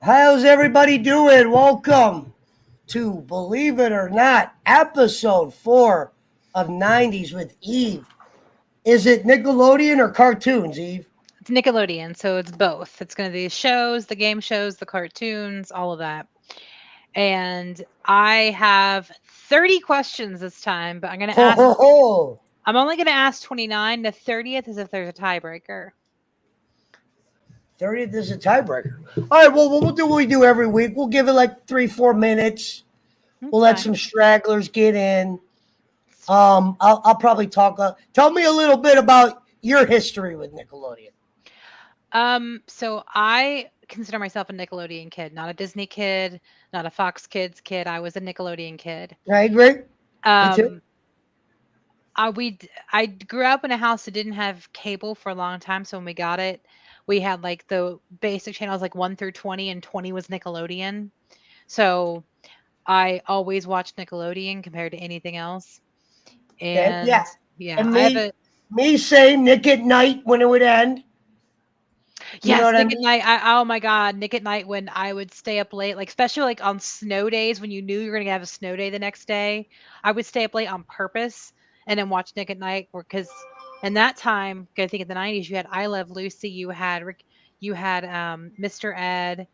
How's everybody doing? Welcome to Believe It or Not, episode 4 of 90s with Eve. Is it Nickelodeon or cartoons, Eve? It's Nickelodeon, so it's both. It's going to be shows, the game shows, the cartoons, all of that. And I have 30 questions this time, but Ho, ho, ho. I'm only going to ask 29. The 30th is if there's a tiebreaker. 30th is a tiebreaker. All right, well, we'll do what we do every week. We'll give it like 3-4 minutes. We'll let some stragglers get in. I'll probably talk. Tell me a little bit about your history with Nickelodeon. So I consider myself a Nickelodeon kid, not a Disney kid, not a Fox Kids kid. I was a Nickelodeon kid. I agree. Me too. I grew up in a house that didn't have cable for a long time, so when we got it, we had like the basic channels like 1 through 20, and 20 was Nickelodeon. So I always watched Nickelodeon compared to anything else. And yeah, and me saying Nick at Night when it would end. Yes, Nick at Night. Oh my God, Nick at Night when I would stay up late, like especially like on snow days when you knew you were gonna have a snow day the next day. I would stay up late on purpose and then watch Nick at Night because in that time, I think in the 90s, you had I Love Lucy, you had Mr. Ed,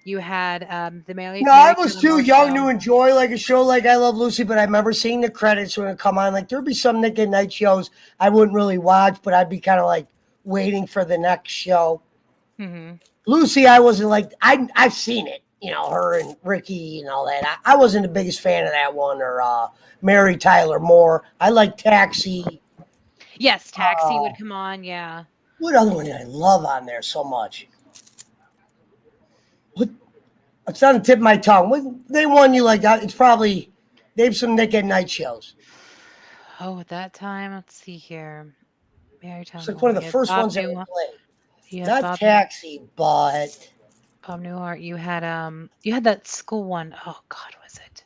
you had the Mary. No, I was too young to enjoy like a show like I Love Lucy, but I remember seeing the credits when it come on. Like there'd be some Nick at Night shows I wouldn't really watch, but I'd be kind of like waiting for the next show. Mm-hmm. Lucy, I wasn't like I've seen it, you know, her and Ricky and all that. I wasn't the biggest fan of that one or Mary Tyler Moore. I like Taxi. Yes, Taxi would come on. Yeah. What other one did I love on there so much? What? It's on the tip of my tongue. What they won you like that? It's probably name some Nick at Night shows. Oh, at that time, let's see here. Mary Tyler. It's like one of the first ones that we played. Not Bob Taxi, but Bob Newhart. You had that school one. Oh God, was it?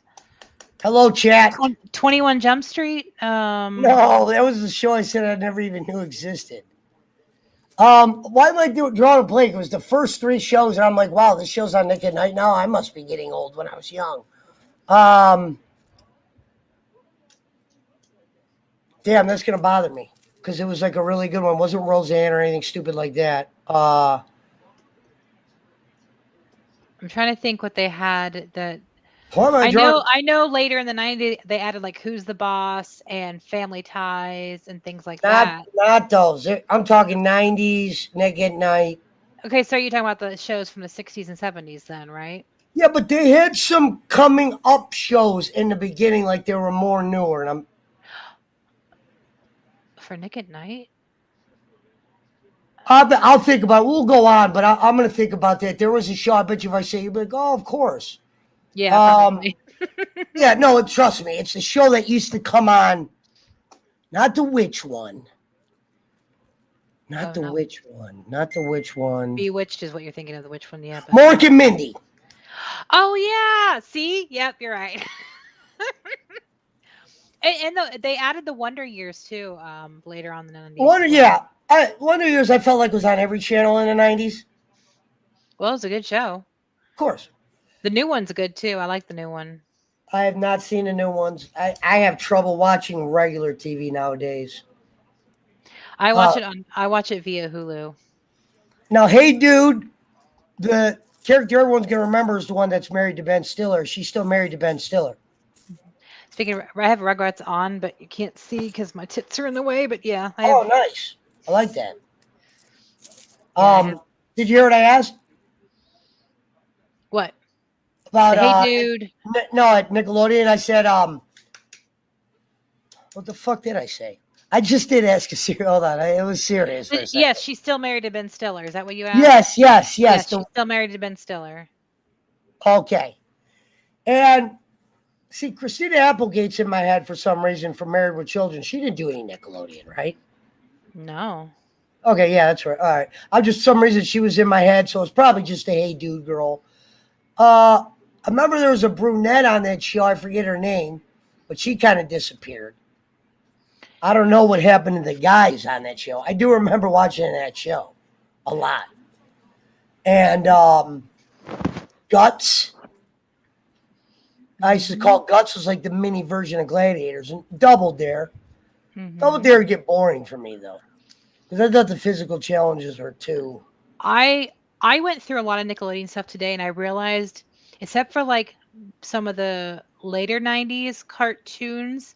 Hello, chat. 21 Jump Street. No, that was the show I said I never even knew existed. Why am I drawing a blank? It was the first 3 shows, and I'm like, wow, this show's on Nick at Night now. I must be getting old when I was young. Damn, that's gonna bother me because it was like a really good one. It wasn't Roseanne or anything stupid like that. I'm trying to think what they had that. I know later in the 90s they added like Who's the Boss and Family Ties and things like that. Not those. I'm talking 90s, Nick at Night. Okay, so you're talking about the shows from the 60s and 70s then, right? Yeah, but they had some coming up shows in the beginning, like they were more newer. And for Nick at Night? I'll think about it. We'll go on, but I'm going to think about that. There was a show, I bet you if I say, you'll be like, oh, of course. Yeah, probably. Yeah, no, trust me. It's the show that used to come on. Not the witch one. Not the witch one. Bewitched is what you're thinking of, the witch one, yeah. Mork and Mindy. Oh, yeah. See? Yep, you're right. and they added the Wonder Years, too, later on in the 90s. Wonder Years I felt like was on every channel in the 90s. Well, it's a good show. Of course. The new one's good, too. I like the new one. I have not seen the new ones. I have trouble watching regular TV nowadays. I watch it via Hulu. Now, Hey Dude, the character everyone's going to remember is the one that's married to Ben Stiller. She's still married to Ben Stiller. Speaking of, I have Rugrats on, but you can't see because my tits are in the way. But yeah. Nice. I like that. Did you hear what I asked? What? About Hey Dude. At Nickelodeon, I said, what the fuck did I say? I just did ask a serious. Hold on, it was serious. Yes, she's still married to Ben Stiller. Is that what you asked? Yes. She's still married to Ben Stiller. Okay. And see, Christina Applegate's in my head for some reason for Married with Children. She didn't do any Nickelodeon, right? No. Okay, yeah, that's right. All right. I'm just some reason she was in my head, so it's probably just a Hey Dude girl. I remember there was a brunette on that show. I forget her name, but she kind of disappeared. I don't know what happened to the guys on that show. I do remember watching that show a lot. And Guts. I used to call Mhm. Guts was like the mini version of Gladiators, and Double Dare. Double Mhm. Dare would get boring for me though, because I thought the physical challenges were too. I I went through a lot of Nickelodeon stuff today, and I realized, except for like some of the later '90s cartoons,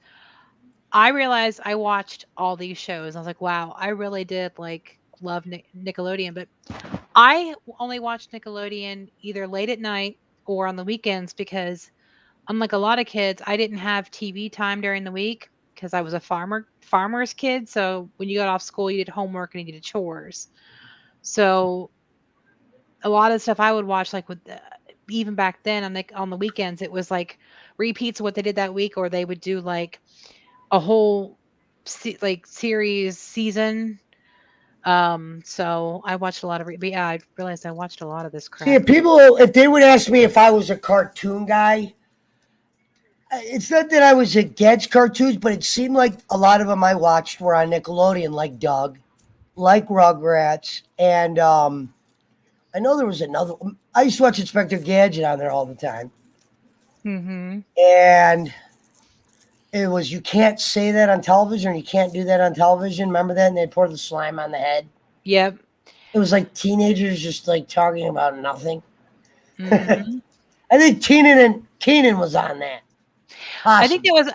I realized I watched all these shows. I was like, wow, I really did like love Nickelodeon, but I only watched Nickelodeon either late at night or on the weekends because, unlike a lot of kids, I didn't have TV time during the week because I was a farmer's kid. So when you got off school, you did homework and you did chores. So a lot of stuff I would watch, like with even back then on the weekends, it was like repeats of what they did that week, or they would do like a whole like series season. So I watched a lot of but yeah, I realized I watched a lot of this See, crap. if they would ask me if I was a cartoon guy, it's not that I was against cartoons, but it seemed like a lot of them I watched were on Nickelodeon, like Doug, like Rugrats, and I know there was another. I used to watch Inspector Gadget on there all the time, Mm-hmm. and it was you can't say that on television, or you can't do that on television. Remember that? And they pour the slime on the head. Yep. It was like teenagers just like talking about nothing. Mm-hmm. I think Keenan was on that. Possibly.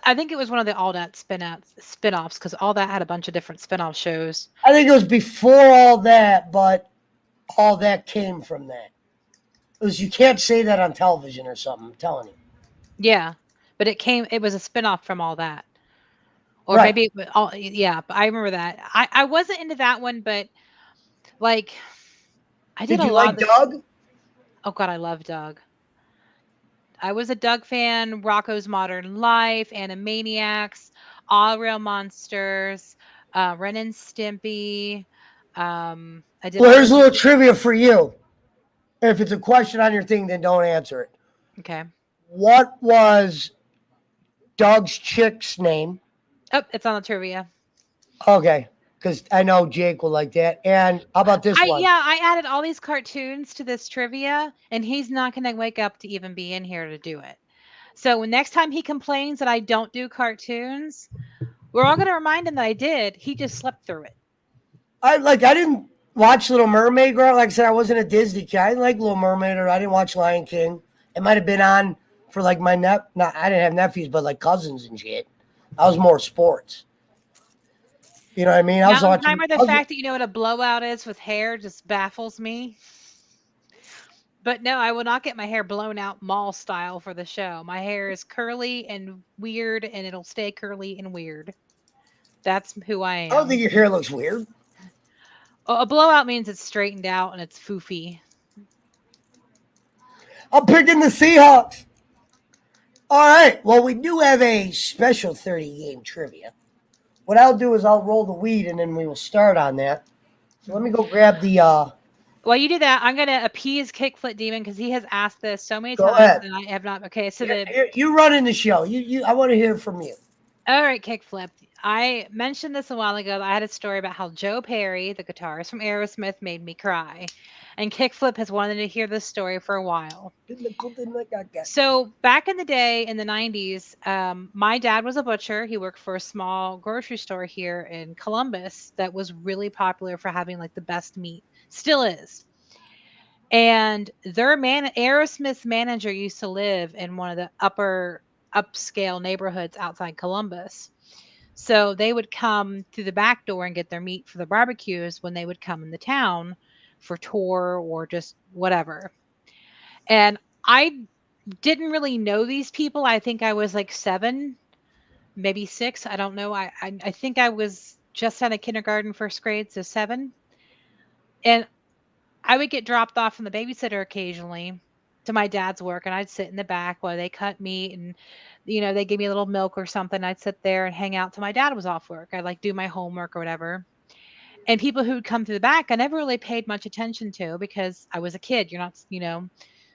I think it was one of the All That spin-offs because All That had a bunch of different spin-off shows. I think it was before all that, but all that came from that. It was you can't say that on television or something. I'm telling you. Yeah. But it was a spin-off from All That. Or Right. maybe it was all yeah, but I remember that. I wasn't into that one, but like I did Did a you lot like of the Doug? oh god, I love Doug. I was a Doug fan, Rocco's Modern Life, Animaniacs, All Real Monsters, Ren and Stimpy. I did Well, all here's a those. little trivia for you. If it's a question on your thing, then don't answer it. Okay. What was Doug's chick's name? Oh, it's on the trivia. Okay, because I know Jake will like that. And how about this one? I added all these cartoons to this trivia, and he's not gonna wake up to even be in here to do it. So next time he complains that I don't do cartoons, we're all gonna remind him that I did. He just slept through it. I didn't watch Little Mermaid, girl. Like I said, I wasn't a Disney kid. I didn't like Little Mermaid, or I didn't watch Lion King. It might have been on for like my Not I didn't have nephews, but like cousins and shit. I was more sports. You know what I mean? I was Mountain watching. Timer, the fact that you know what a blowout is with hair just baffles me. But no, I will not get my hair blown out mall style for the show. My hair is curly and weird, and it'll stay curly and weird. That's who I I don't think am. your hair looks weird. A blowout means it's straightened out and it's foofy. I'm picking the Seahawks. All right. Well, we do have a special 30 game trivia. What I'll do is I'll roll the weed and then we will start on that. So let me go grab the. While you do that, I'm gonna appease Kickflip Demon because he has asked this so many Go times ahead. and I have not. Okay, so You run in the show. I want to hear from you. all right, Kickflip. I mentioned this a while ago. I had a story about how Joe Perry, the guitarist from Aerosmith, made me cry, and Kickflip has wanted to hear this story for a while. So back in the day, in the '90s, my dad was a butcher. He worked for a small grocery store here in Columbus that was really popular for having like the best meat. Still is. And Aerosmith's manager used to live in one of the upscale neighborhoods outside Columbus. So they would come through the back door and get their meat for the barbecues when they would come in the town for tour or just whatever. And I didn't really know these people. I think I was like 7, maybe 6. I don't know. I think I was just out of kindergarten, first grade, so 7. And I would get dropped off from the babysitter occasionally to my dad's work, and I'd sit in the back while they cut meat and, they give me a little milk or something. I'd sit there and hang out till my dad was off work. I'd like do my homework or whatever. And people who'd come through the back, I never really paid much attention to because I was a kid. You're not,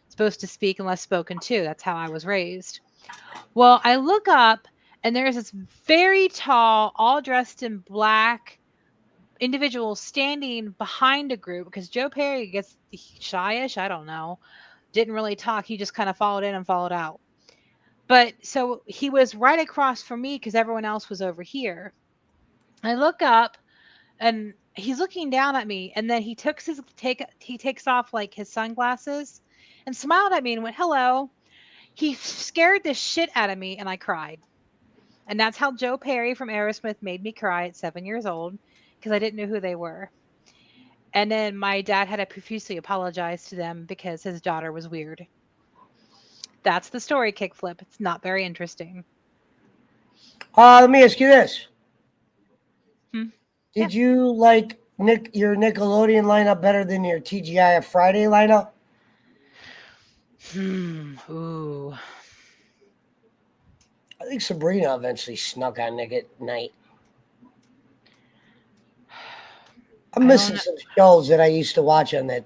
supposed to speak unless spoken to. That's how I was raised. Well, I look up and there's this very tall, all dressed in black individual standing behind a group because Joe Perry gets shyish. I don't know. didn't really talk. He just kind of followed in and followed out. But so he was right across from me because everyone else was over here. I look up and he's looking down at me, and then he takes off like his sunglasses and smiled at me and went, "Hello." He scared the shit out of me, and I cried. And that's how Joe Perry from Aerosmith made me cry at 7 years old, because I didn't know who they were. And then my dad had to profusely apologize to them because his daughter was weird. That's the story, Kickflip. It's not very interesting. Let me ask you this. Hmm? Did you like your Nickelodeon lineup better than your TGIF Friday lineup? Ooh. I think Sabrina eventually snuck on Nick at Night. I'm missing some shows that I used to watch on that.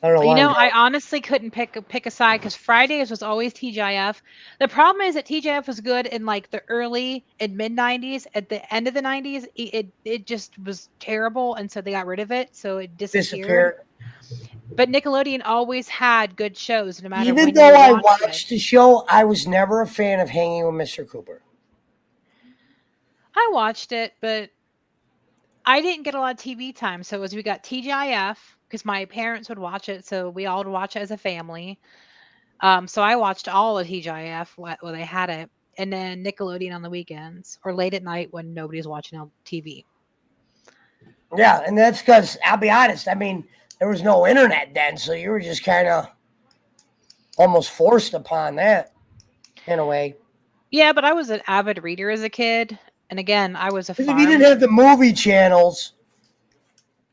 I don't know why. I honestly couldn't pick a side because Fridays was always TGIF. The problem is that TGIF was good in like the early and mid 90s. At the end of the 90s, it just was terrible, and so they got rid of it. So it disappeared. But Nickelodeon always had good shows, no matter. Even though I watched the show, I was never a fan of Hanging with Mr. Cooper. I watched it, but I didn't get a lot of TV time. So as we got TGIF, because my parents would watch it, so we all would watch it as a family. So I watched all of TGIF while they had it, and then Nickelodeon on the weekends or late at night when nobody's watching on TV. Yeah, and that's because, I'll be honest, I mean, there was no internet then, so you were just kind of almost forced upon that in a way. Yeah, but I was an avid reader as a kid, and again, I was a farm. If you didn't have the movie channels,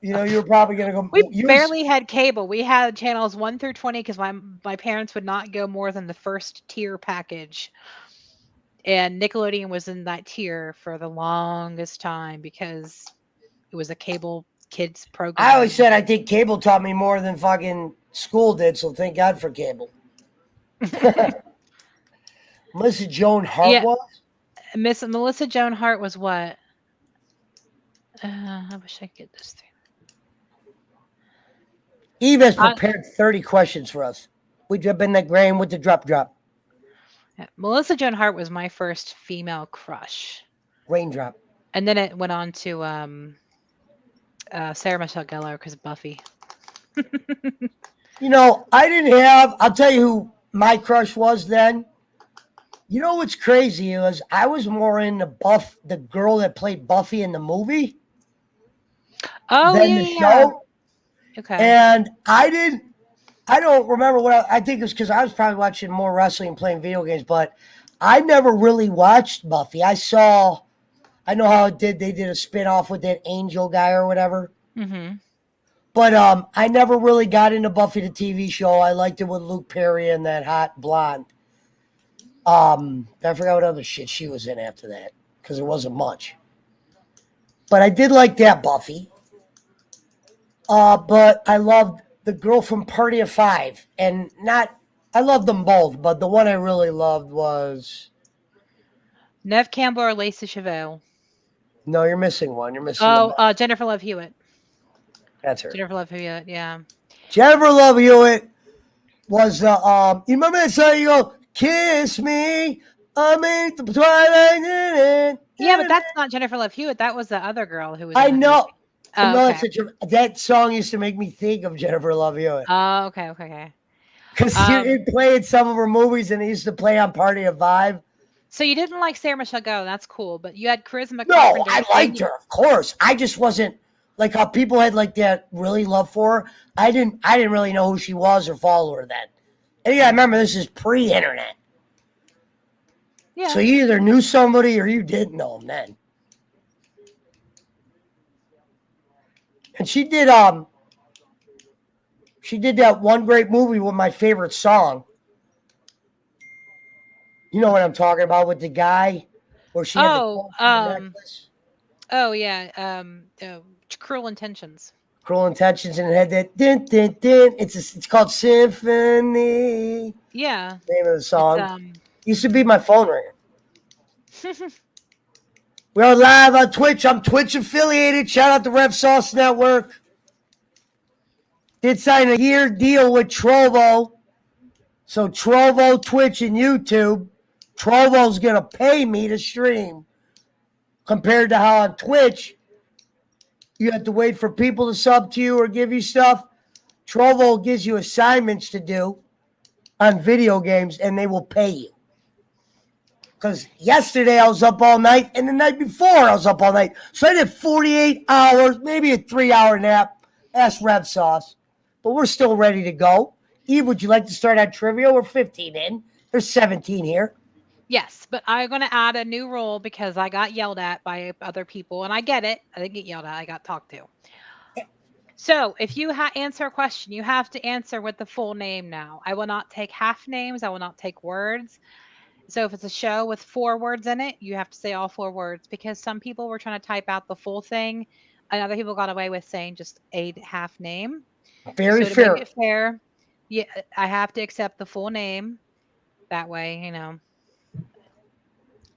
you know, you were probably going to go. We barely had cable. We had channels 1 through 20 because my parents would not go more than the first tier package. And Nickelodeon was in that tier for the longest time because it was a cable kids program. I always said I think cable taught me more than fucking school did, so thank God for cable. Melissa Joan Hart was? Melissa Joan Hart was what? I wish I could get this through. Eve has prepared 30 questions for us. We jump in the grain with the drop. Yeah, Melissa Joan Hart was my first female crush. Raindrop. And then it went on to Sarah Michelle Gellar because of Buffy. You know, I'll tell you who my crush was then. You know what's crazy is I was more into the girl that played Buffy in the movie than the show. Okay. And I don't remember I think it was because I was probably watching more wrestling and playing video games, but I never really watched Buffy. I know how they did a spin-off with that Angel guy or whatever. Mm-hmm. But I never really got into Buffy the TV show. I liked it with Luke Perry and that hot blonde. I forgot what other shit she was in after that because there wasn't much. But I did like that Buffy. But I loved the girl from Party of Five, and I loved them both, but the one I really loved was Neve Campbell or Lacey Chabelle. No, you're missing one. You're missing. Jennifer Love Hewitt. That's her. Jennifer Love Hewitt. Yeah. Jennifer Love Hewitt was you remember that song? You go, "Kiss me, I made the twilight." Yeah, but that's not Jennifer Love Hewitt. That was the other girl who was. I know. Okay. That song used to make me think of Jennifer Love Hewitt. Oh, okay. Because it played some of her movies, and it used to play on Party of Five. So you didn't like Sarah Michelle Gellar. That's cool, but you had Charisma. No, I liked her, of course. I just wasn't like how people had like that really love for her. I didn't really know who she was or follow her then. And yeah, I remember this is pre-internet. Yeah. So you either knew somebody or you didn't know them then. And she did that one great movie with my favorite song. You know what I'm talking about with the guy where she had the necklace? Oh yeah, Cruel Intentions. Cruel Intentions, and it had that din din din. It's called Symphony. Yeah. Name of the song. Used to be my phone ringer. We're live on Twitch. I'm Twitch affiliated. Shout out to Rev Sauce Network. did sign a year deal with Trovo. So Trovo, Twitch, and YouTube, Trovo's going to pay me to stream. Compared to how on Twitch, you have to wait for people to sub to you or give you stuff. Trovo gives you assignments to do on video games, and they will pay you. Because yesterday I was up all night, and the night before I was up all night. So I did 48 hours, maybe a 3-hour nap. Ask Rev Sauce. But we're still ready to go. Eve, would you like to start on trivia? We're 15 in. There's 17 here. Yes, but I'm going to add a new rule because I got yelled at by other people, and I get it. I didn't get yelled at. I got talked to. So if you answer a question, you have to answer with the full name now. I will not take half names. I will not take words. So if it's a show with 4 words in it, you have to say all 4 words because some people were trying to type out the full thing, and other people got away with saying just a half name. Very so to fair. make it fair, yeah, I have to accept the full name. That way, you know.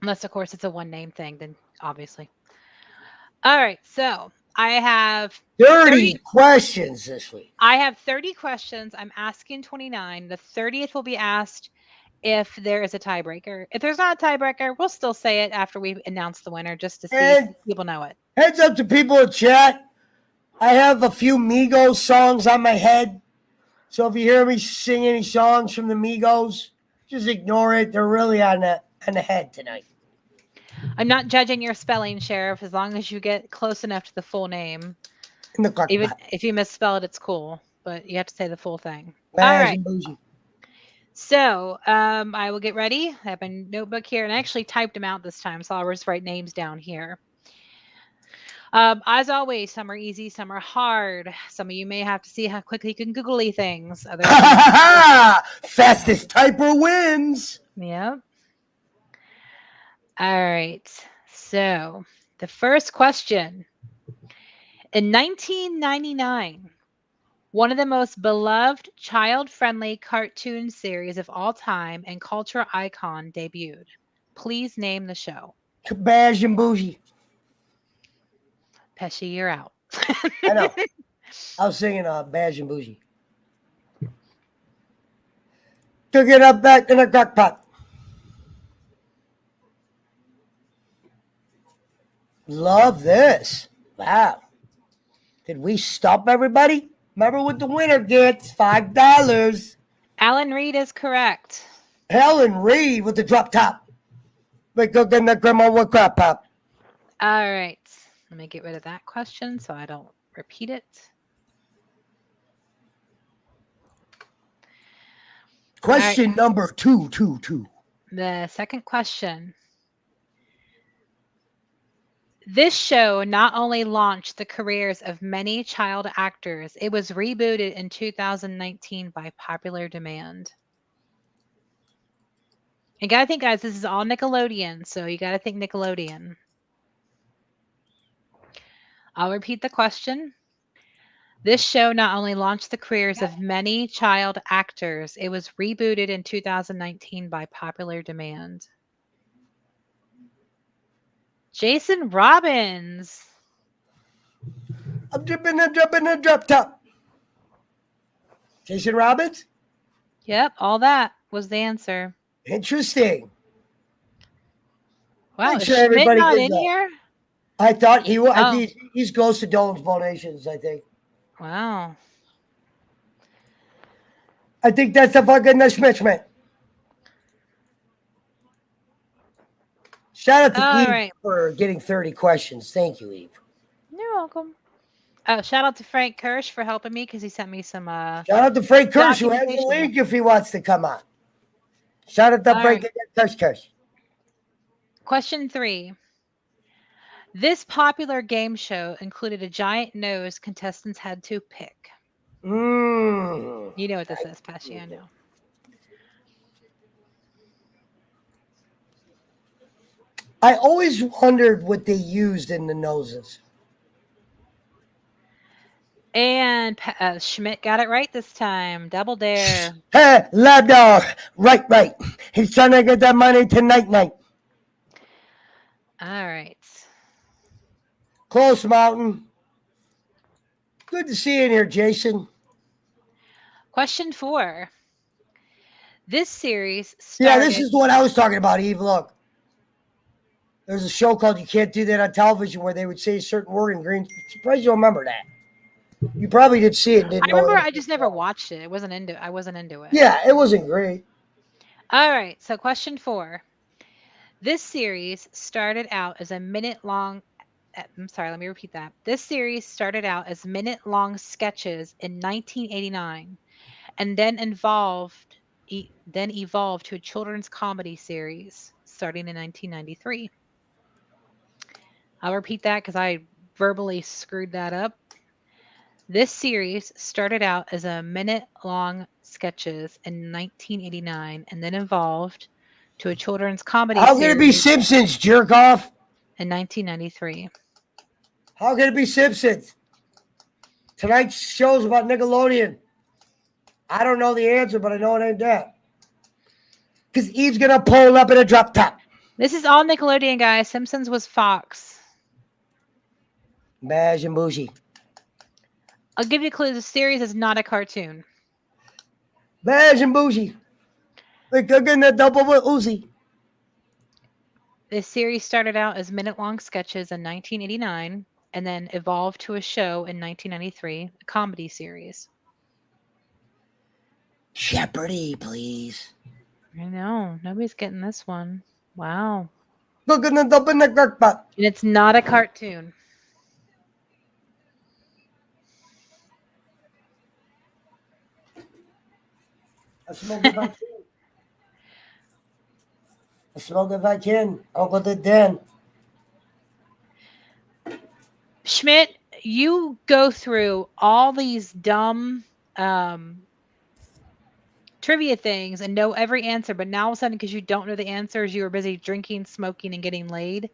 Unless, of course, it's a one-name thing, then obviously. All right, so I have 30 questions this week. I have 30 questions. I'm asking 29. The 30th will be asked if there is a tiebreaker. If there's not a tiebreaker, we'll still say it after we announce the winner just to see if people know it. Heads up to people in chat. I have a few Migos songs on my head. So if you hear me sing any songs from the Migos, just ignore it. They're really on the head tonight. I'm not judging your spelling, Sheriff, as long as you get close enough to the full name. Even if you misspell it, it's cool, but you have to say the full thing. All right. So I will get ready. I have my notebook here, and I actually typed them out this time, so I'll just write names down here. As always, some are easy, some are hard. Some of you may have to see how quickly you can Googly things. Fastest typer wins. Yep. All right. So the first question. In 1999, one of the most beloved child-friendly cartoon series of all time and culture icon debuted. Please name the show. Cabbage and Bougie. Pesci, you're out. I know. I was singing Badge and Bougie. Took it up back in the crock pot. Love this. Wow. Did we stop everybody? Remember what the winner gets, $5. Alan Reed is correct. Helen Reed with the drop top. Like cooking the grandma with crop pop. All right. Let me get rid of that question so I don't repeat it. Question number 222. The second question. This show not only launched the careers of many child actors, it was rebooted in 2019 by popular demand. You gotta think, guys, this is all Nickelodeon, so you gotta think Nickelodeon. I'll repeat the question. This show not only launched the careers of many child actors, it was rebooted in 2019 by popular demand. Jason Robbins. I'm jumping the drop top. Jason Robbins? Yep, all that was the answer. Interesting. Wow, is Schmidt not in here? I thought he was. I think he's close to Dolan's Donations, I think. Wow. I think that's the fucking Schmidt. Shout out to Eve for getting 30 questions. Thank you, Eve. You're welcome. Oh, shout out to Frank Kirsch for helping me because he sent me some. Shout out to Frank Kirsch who has a link if he wants to come on. Shout out to Frank Kirsch. Question 3. This popular game show included a giant nose contestants had to pick. You know what this is, Pesci, I know. I always wondered what they used in the noses. And Schmidt got it right this time. Double dare. Hey, Labdor. Right. He's trying to get that money tonight. All right. Close Mountain. Good to see you in here, Jason. Question 4. This series started... Yeah, this is the one I was talking about, Eve. Look. There's a show called You Can't Do That on Television where they would say a certain word in green. I'm surprised you don't remember that. You probably did see it and didn't I know remember it. I just never watched it. I wasn't into it. Yeah, it wasn't great. All right, so question 4. This series started out as a minute-long... I'm sorry, let me repeat that. This series started out as minute-long sketches in 1989 and then evolved to a children's comedy series starting in 1993. I'll repeat that because I verbally screwed that up. This series started out as a minute-long sketches in 1989 and then evolved to a children's comedy How can it be series Simpsons, jerk off? in 1993. How can it be Simpsons? Tonight's show's about Nickelodeon. I don't know the answer, but I know it ain't that. Because Eve's going to pull up in a drop top. This is all Nickelodeon, guys. Simpsons was Fox. Bash and bougie. I'll give you a clue. The series is not a cartoon. Bash and bougie. They're cooking the double with Uzi. This series started out as minute-long sketches in 1989 and then evolved to a show in 1993, a comedy series. Jeopardy, please. I know. Nobody's getting this one. Wow. Cooking the double in the crock pot. And it's not a cartoon. I smoke if I can. I smoke if I can. Uncle the Den. Schmidt, you go through all these dumb trivia things and know every answer, but now all of a sudden, because you don't know the answers, you were busy drinking, smoking, and getting laid.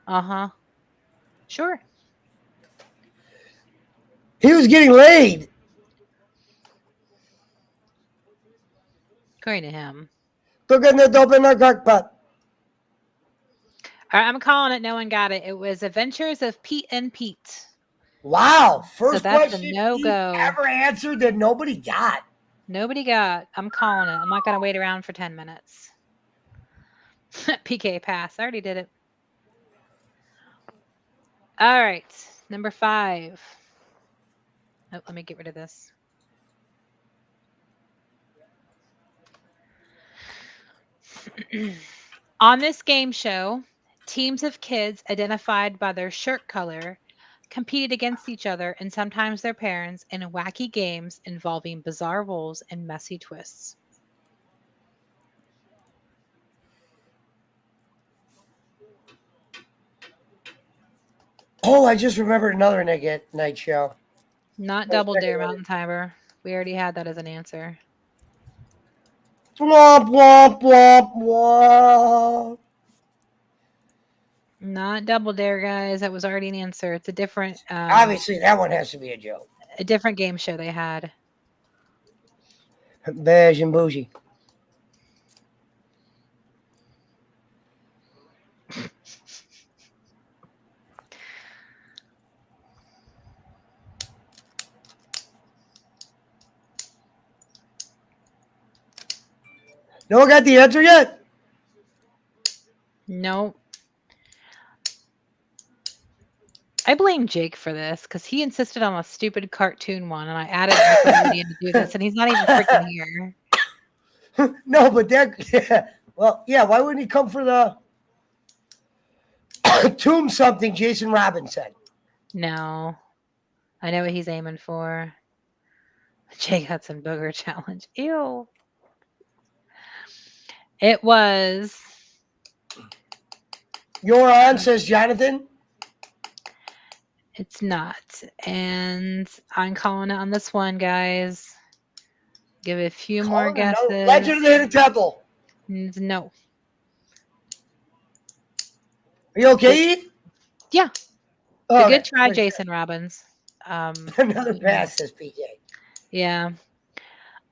Uh-huh. Sure. He was getting laid. According to him. Cooking the dope in the crock pot. All right, I'm calling it. No one got it. It was Adventures of Pete and Pete. Wow. First So that's question a no-go. he ever answered that nobody got. Nobody got. I'm calling it. I'm not going to wait around for 10 minutes. PK pass. I already did it. All right. Number 5. Oh, let me get rid of this. On this game show, teams of kids identified by their shirt color competed against each other and sometimes their parents in wacky games involving bizarre rules and messy twists. Oh, I just remembered another night show. Not Double Dare Mountain Timer. We already had that as an answer. Womp, womp, womp, womp. Not Double Dare, guys. That was already an answer. It's a different... Obviously, that one has to be a joke. A different game show they had. Beige and bougie. No one got the answer yet? No. I blame Jake for this because he insisted on a stupid cartoon one, and I added Nickelodeon to do this, and he's not even freaking here. No, but that... Yeah. Well, yeah, why wouldn't he come for the... Tomb something Jason Robinson? No. I know what he's aiming for. Jake Hudson Booger Challenge. Ew. It was... You're on, says Jonathan. It's not. And I'm calling it on this one, guys. Give it a few more guesses. Legend of the Hidden Temple. No. Are you okay, Eve? Yeah. Oh, Good try, Jason Robbins. Another pass, says PJ. Yeah.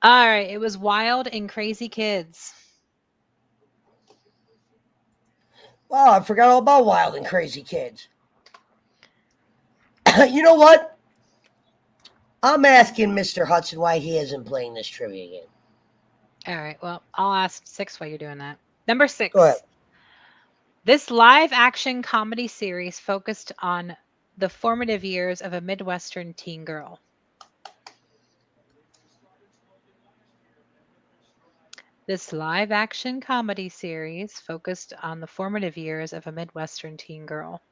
All right. It was Wild and Crazy Kids. Wow, I forgot all about Wild and Crazy Kids. You know what? I'm asking Mr. Hudson why he isn't playing this trivia game. All right. Well, I'll ask 6 while you're doing that. Number 6. Go ahead. This live-action comedy series focused on the formative years of a Midwestern teen girl. This live-action comedy series focused on the formative years of a Midwestern teen girl.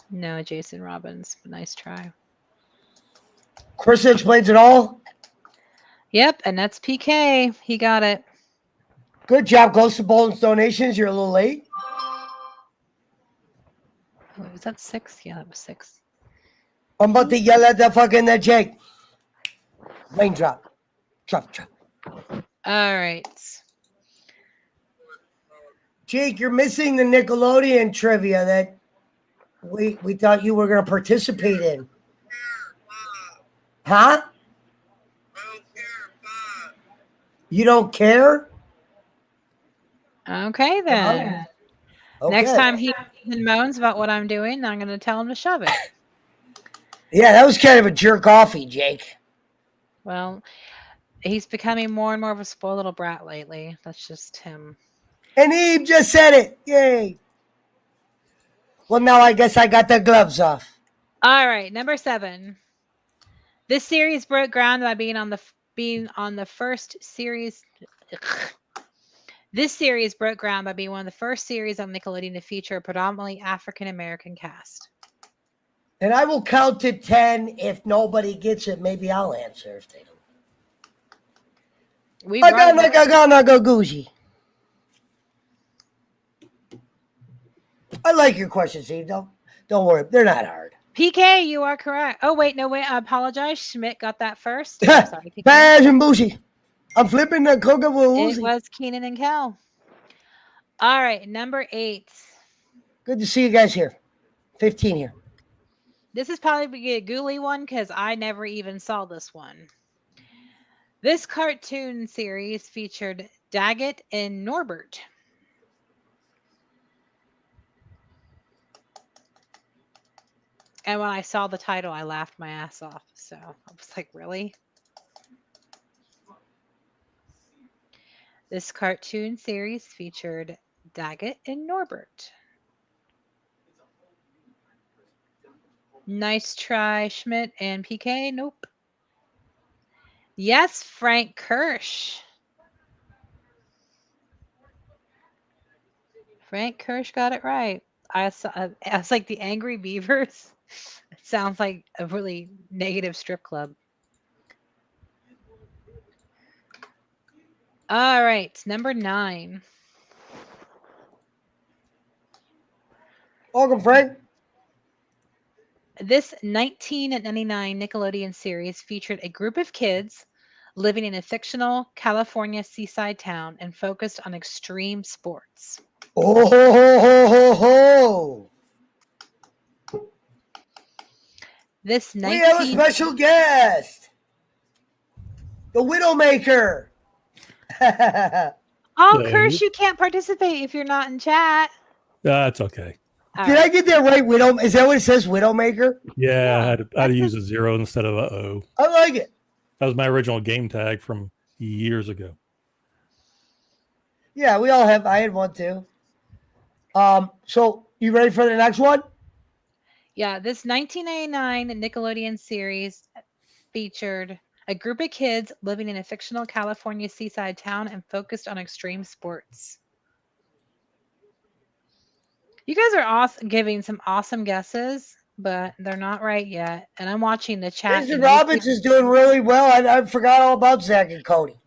No, Jason Robbins. Nice try. Krista explains it all. Yep, and that's PK. He got it. Good job. Close to bonus donations. You're a little late. Oh, was that 6? Yeah, that was 6. I'm about to yell at the fucking Jake. Raindrop. Drop. All right. Jake, you're missing the Nickelodeon trivia that we thought you were going to participate in. Huh? You don't care? Okay, then. Okay. Next time he moans about what I'm doing, I'm going to tell him to shove it. Yeah, that was kind of a jerk-offy, Jake. Well, he's becoming more and more of a spoiled little brat lately. That's just him. And Eve just said it. Yay. Well, now I guess I got the gloves off. All right, number 7. This series broke ground by being on the first series. This series broke ground by being one of the first series on Nickelodeon to feature a predominantly African American cast. And I will count to 10. If nobody gets it, maybe I'll answer if they don't. I got Gucci. I like your questions, Steve. Don't worry. They're not hard. PK, you are correct. Oh, wait. No, wait. I apologize. Schmidt got that first. I'm sorry, PK. Bash and Bushi. I'm flipping the coca with It was Keenan and Kel. All right. Number 8. Good to see you guys here. 15 here. This is probably a ghouly one because I never even saw this one. This cartoon series featured Daggett and Norbert. And when I saw the title, I laughed my ass off. So I was like, really? This cartoon series featured Daggett and Norbert. Nice try, Schmidt and PK. Nope. Yes, Frank Kirsch. Frank Kirsch got it right. I was like the Angry Beavers. It sounds like a really negative strip club. All right, number 9. Welcome, Frank. This 1999 Nickelodeon series featured a group of kids living in a fictional California seaside town and focused on extreme sports. Oh, ho, ho, ho, ho. We have a special guest. The Widowmaker. Oh, Kirsch, you can't participate if you're not in chat. That's okay. Did I get that right? Widow? Is that what it says? Widowmaker? Yeah, I had to use a 0 instead of a O. I like it. That was my original game tag from years ago. Yeah, we all have. I had one too. So you ready for the next one? Yeah, this 1999 Nickelodeon series featured a group of kids living in a fictional California seaside town and focused on extreme sports. You guys are giving some awesome guesses, but they're not right yet. And I'm watching the chat. Jason Robbins is doing really well. I forgot all about Zach and Cody.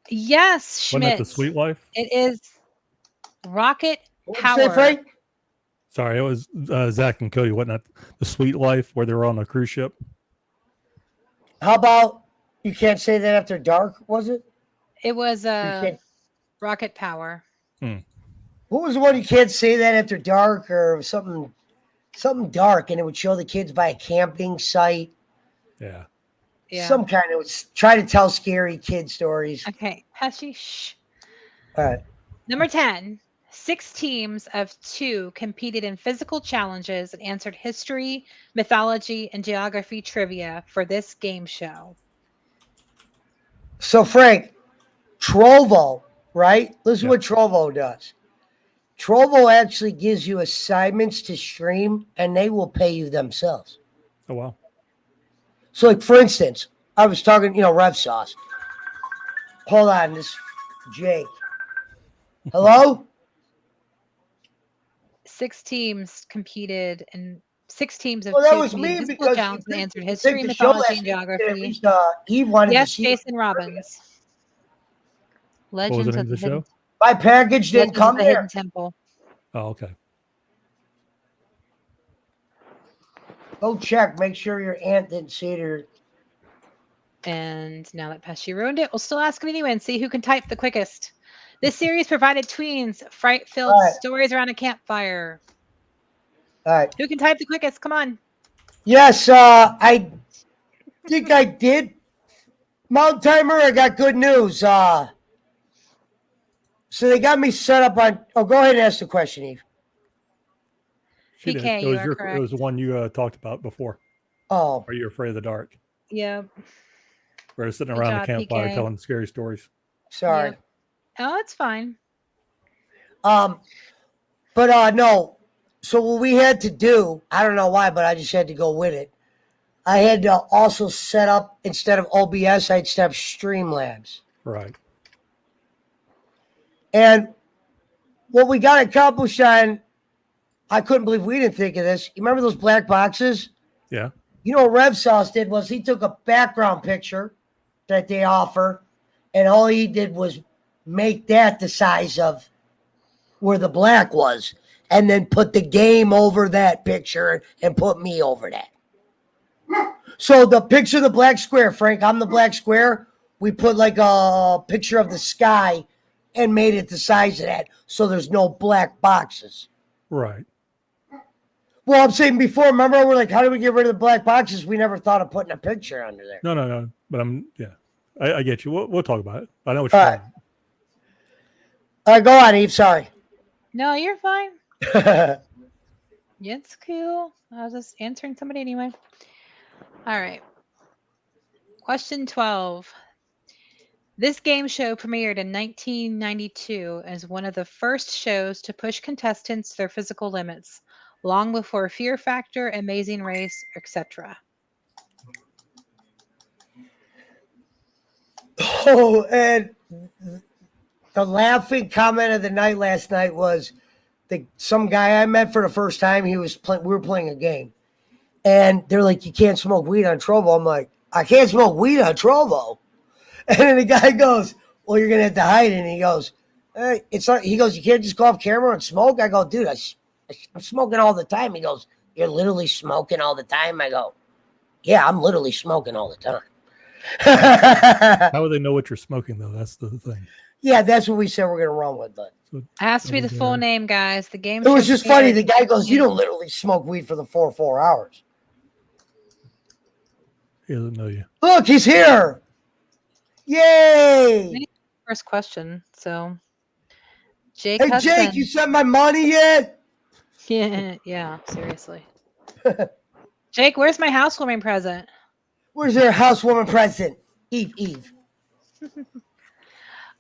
Yes, Schmidt. Wasn't that the Sweet Life? It is Rocket Power. Say, Frank? Sorry, it was Zach and Cody. Wasn't that the Sweet Life where they were on a cruise ship? How about You Can't Say That After Dark, was it? It was Rocket Power. What was the one You Can't Say That After Dark or something dark, and it would show the kids by a camping site? Yeah. Some kind of try to tell scary kid stories. Okay, Pesci, shh. All right. Number 10. 6 teams of 2 competed in physical challenges and answered history, mythology, and geography trivia for this game show. So, Frank, Trovo, right? Listen what Trovo does. Trovo actually gives you assignments to stream, and they will pay you themselves. Oh, wow. So, like, for instance, I was talking, Rev Sauce. Hold on, this Jake. Hello? 6 teams competed in 6 teams of 2 that was competed me in physical because challenges and answered I history, think the show mythology, last and week, geography. at least Eve wanted to see. Jason Robbins. Legends of the show? My package didn't come the there. Hidden Temple. Oh, okay. Go check. Make sure your aunt didn't see it. Or... And now that Pesci ruined it, we'll still ask him anyway and see who can type the quickest. This series provided tweens fright-filled stories around a campfire. All right. Who can type the quickest? Come on. Yes, I think I did. Mount Timer, I got good news. So they got me set up on... Oh, go ahead and ask the question, Eve. She PK, did. It was the one you talked about before. Oh. Are you afraid of the dark? Yep. We're sitting around the campfire telling scary stories. Sorry. Yep. Oh, it's fine. But no. So what we had to do, I don't know why, but I just had to go with it. I had to also set up, instead of OBS, I'd set up Streamlabs. Right. And what we got accomplished on, I couldn't believe we didn't think of this. You remember those black boxes? Yeah. You know what Rev Sauce did was he took a background picture that they offer, and all he did was make that the size of where the black was, and then put the game over that picture and put me over that. So the picture of the black square, Frank, I'm the black square. We put like a picture of the sky and made it the size of that, so there's no black boxes. Right. Well, I'm saying before, remember, we're like, how do we get rid of the black boxes? We never thought of putting a picture under there. No. But I get you. We'll talk about it. I know what you're saying. All right, go on, Eve. Sorry. No, you're fine. It's cool. I was just answering somebody anyway. All right. Question 12. This game show premiered in 1992 as one of the first shows to push contestants to their physical limits, long before Fear Factor, Amazing Race, etc. Oh, and the laughing comment of the night last night was some guy I met for the first time. We were playing a game, and they're like, "You can't smoke weed on Trovo." I'm like, "I can't smoke weed on Trovo." And then the guy goes, "Well, you're gonna have to hide it." And he goes, "Hey, it's not." He goes, "You can't just go off camera and smoke." I go, "Dude, I'm smoking all the time." He goes, "You're literally smoking all the time?" I go, "Yeah, I'm literally smoking all the time." How would they know what you're smoking, though? That's the thing. Yeah, that's what we said we're gonna run with, but it has to be the full name, guys. The game. It was just funny. The guy goes, "You don't literally smoke weed for the 4 hours." He doesn't know you. Look, he's here! Yay! First question. So, Jake. Hey, Jake, you sent my money yet? Yeah. Seriously. Jake, where's my housewarming present? Where's your housewarming present? Eve.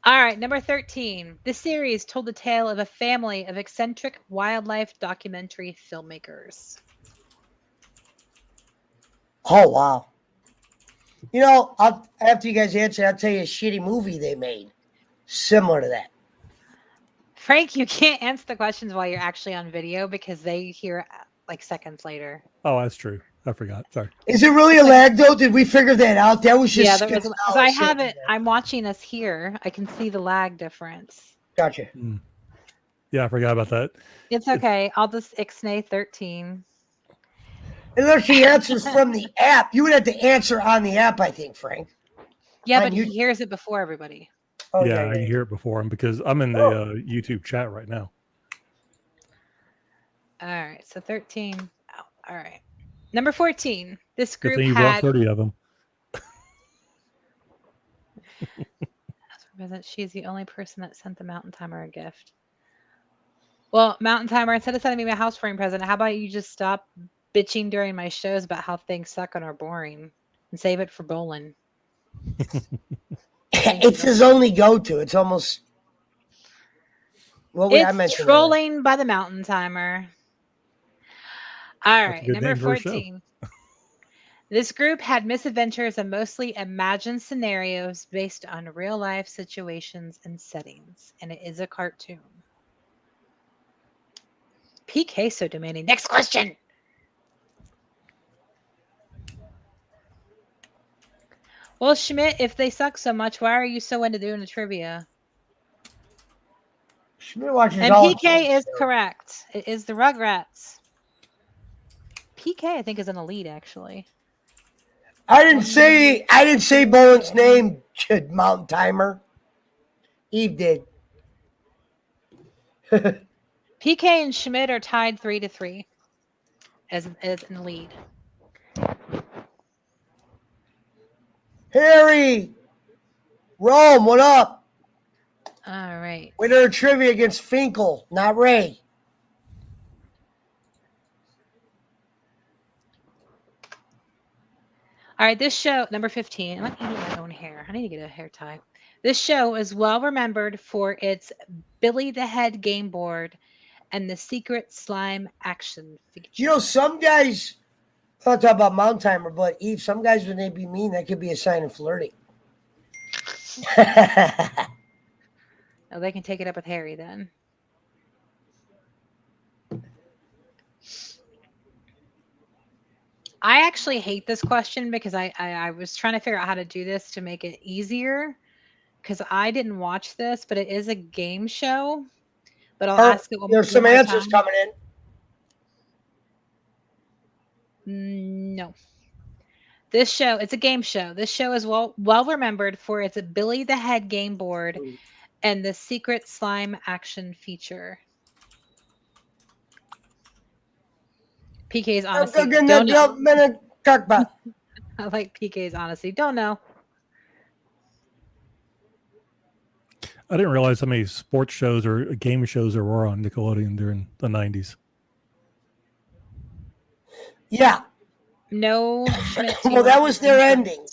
All right, number 13. This series told the tale of a family of eccentric wildlife documentary filmmakers. Oh, wow. You know, after you guys answer, I'll tell you a shitty movie they made similar to that. Frank, you can't answer the questions while you're actually on video because they hear like seconds later. Oh, that's true. I forgot. Sorry. Is it really a lag, though? Did we figure that out? That was just... Yeah, because I have it. I'm watching us here. I can see the lag difference. Gotcha. Yeah, I forgot about that. It's okay. I'll just ixnay 13. Unless she answers from the app. You would have to answer on the app, I think, Frank. Yeah, but he hears it before everybody. Oh, yeah, I can hear it before him because I'm in the YouTube chat right now. All right, so 13. Oh, all right. Number 14. This group you had... brought 30 of them. She's the only person that sent the mountain timer a gift. Well, Mountain Timer, instead of sending me my house warming present, how about you just stop bitching during my shows about how things suck and are boring and save it for bowling? It's his only go-to. It's almost... Well, I It's mentioned trolling by the Mountain Timer. All That's a right, good number name for a show. 14. This group had misadventures and mostly imagined scenarios based on real-life situations and settings, and it is a cartoon. PK so demanding. Next question. Well, Schmidt, if they suck so much, why are you so into doing the trivia? Schmidt watches And all PK is correct. It is the Rugrats. PK, I think, is an elite, actually. I didn't say Bowen's name, Mountain Timer. Eve did. PK and Schmidt are tied 3-3 as in the lead. Harry! Rome, what up? All right. Winner of trivia against Finkel, not Ray. All right, this show, number 15. Let me get my own hair. I need to get a hair tie. This show is well remembered for its Billy the Head game board and the secret slime action feature. You know, some guys, I'm not talking about Mountain Timer, but Eve, some guys, when they be mean, that could be a sign of flirting. Oh, they can take it up with Harry then. I actually hate this question because I was trying to figure out how to do this to make it easier because I didn't watch this, but it is a game show. But I'll ask it one more time. There's some answers coming in. No. This show, it's a game show. This show is well remembered for its Billy the Head game board and the secret slime action feature. PK's honesty. Don't know. I like PK's honesty. Don't know. I didn't realize how many sports shows or game shows there were on Nickelodeon during the 90s. Yeah. No. Well, that was their ending.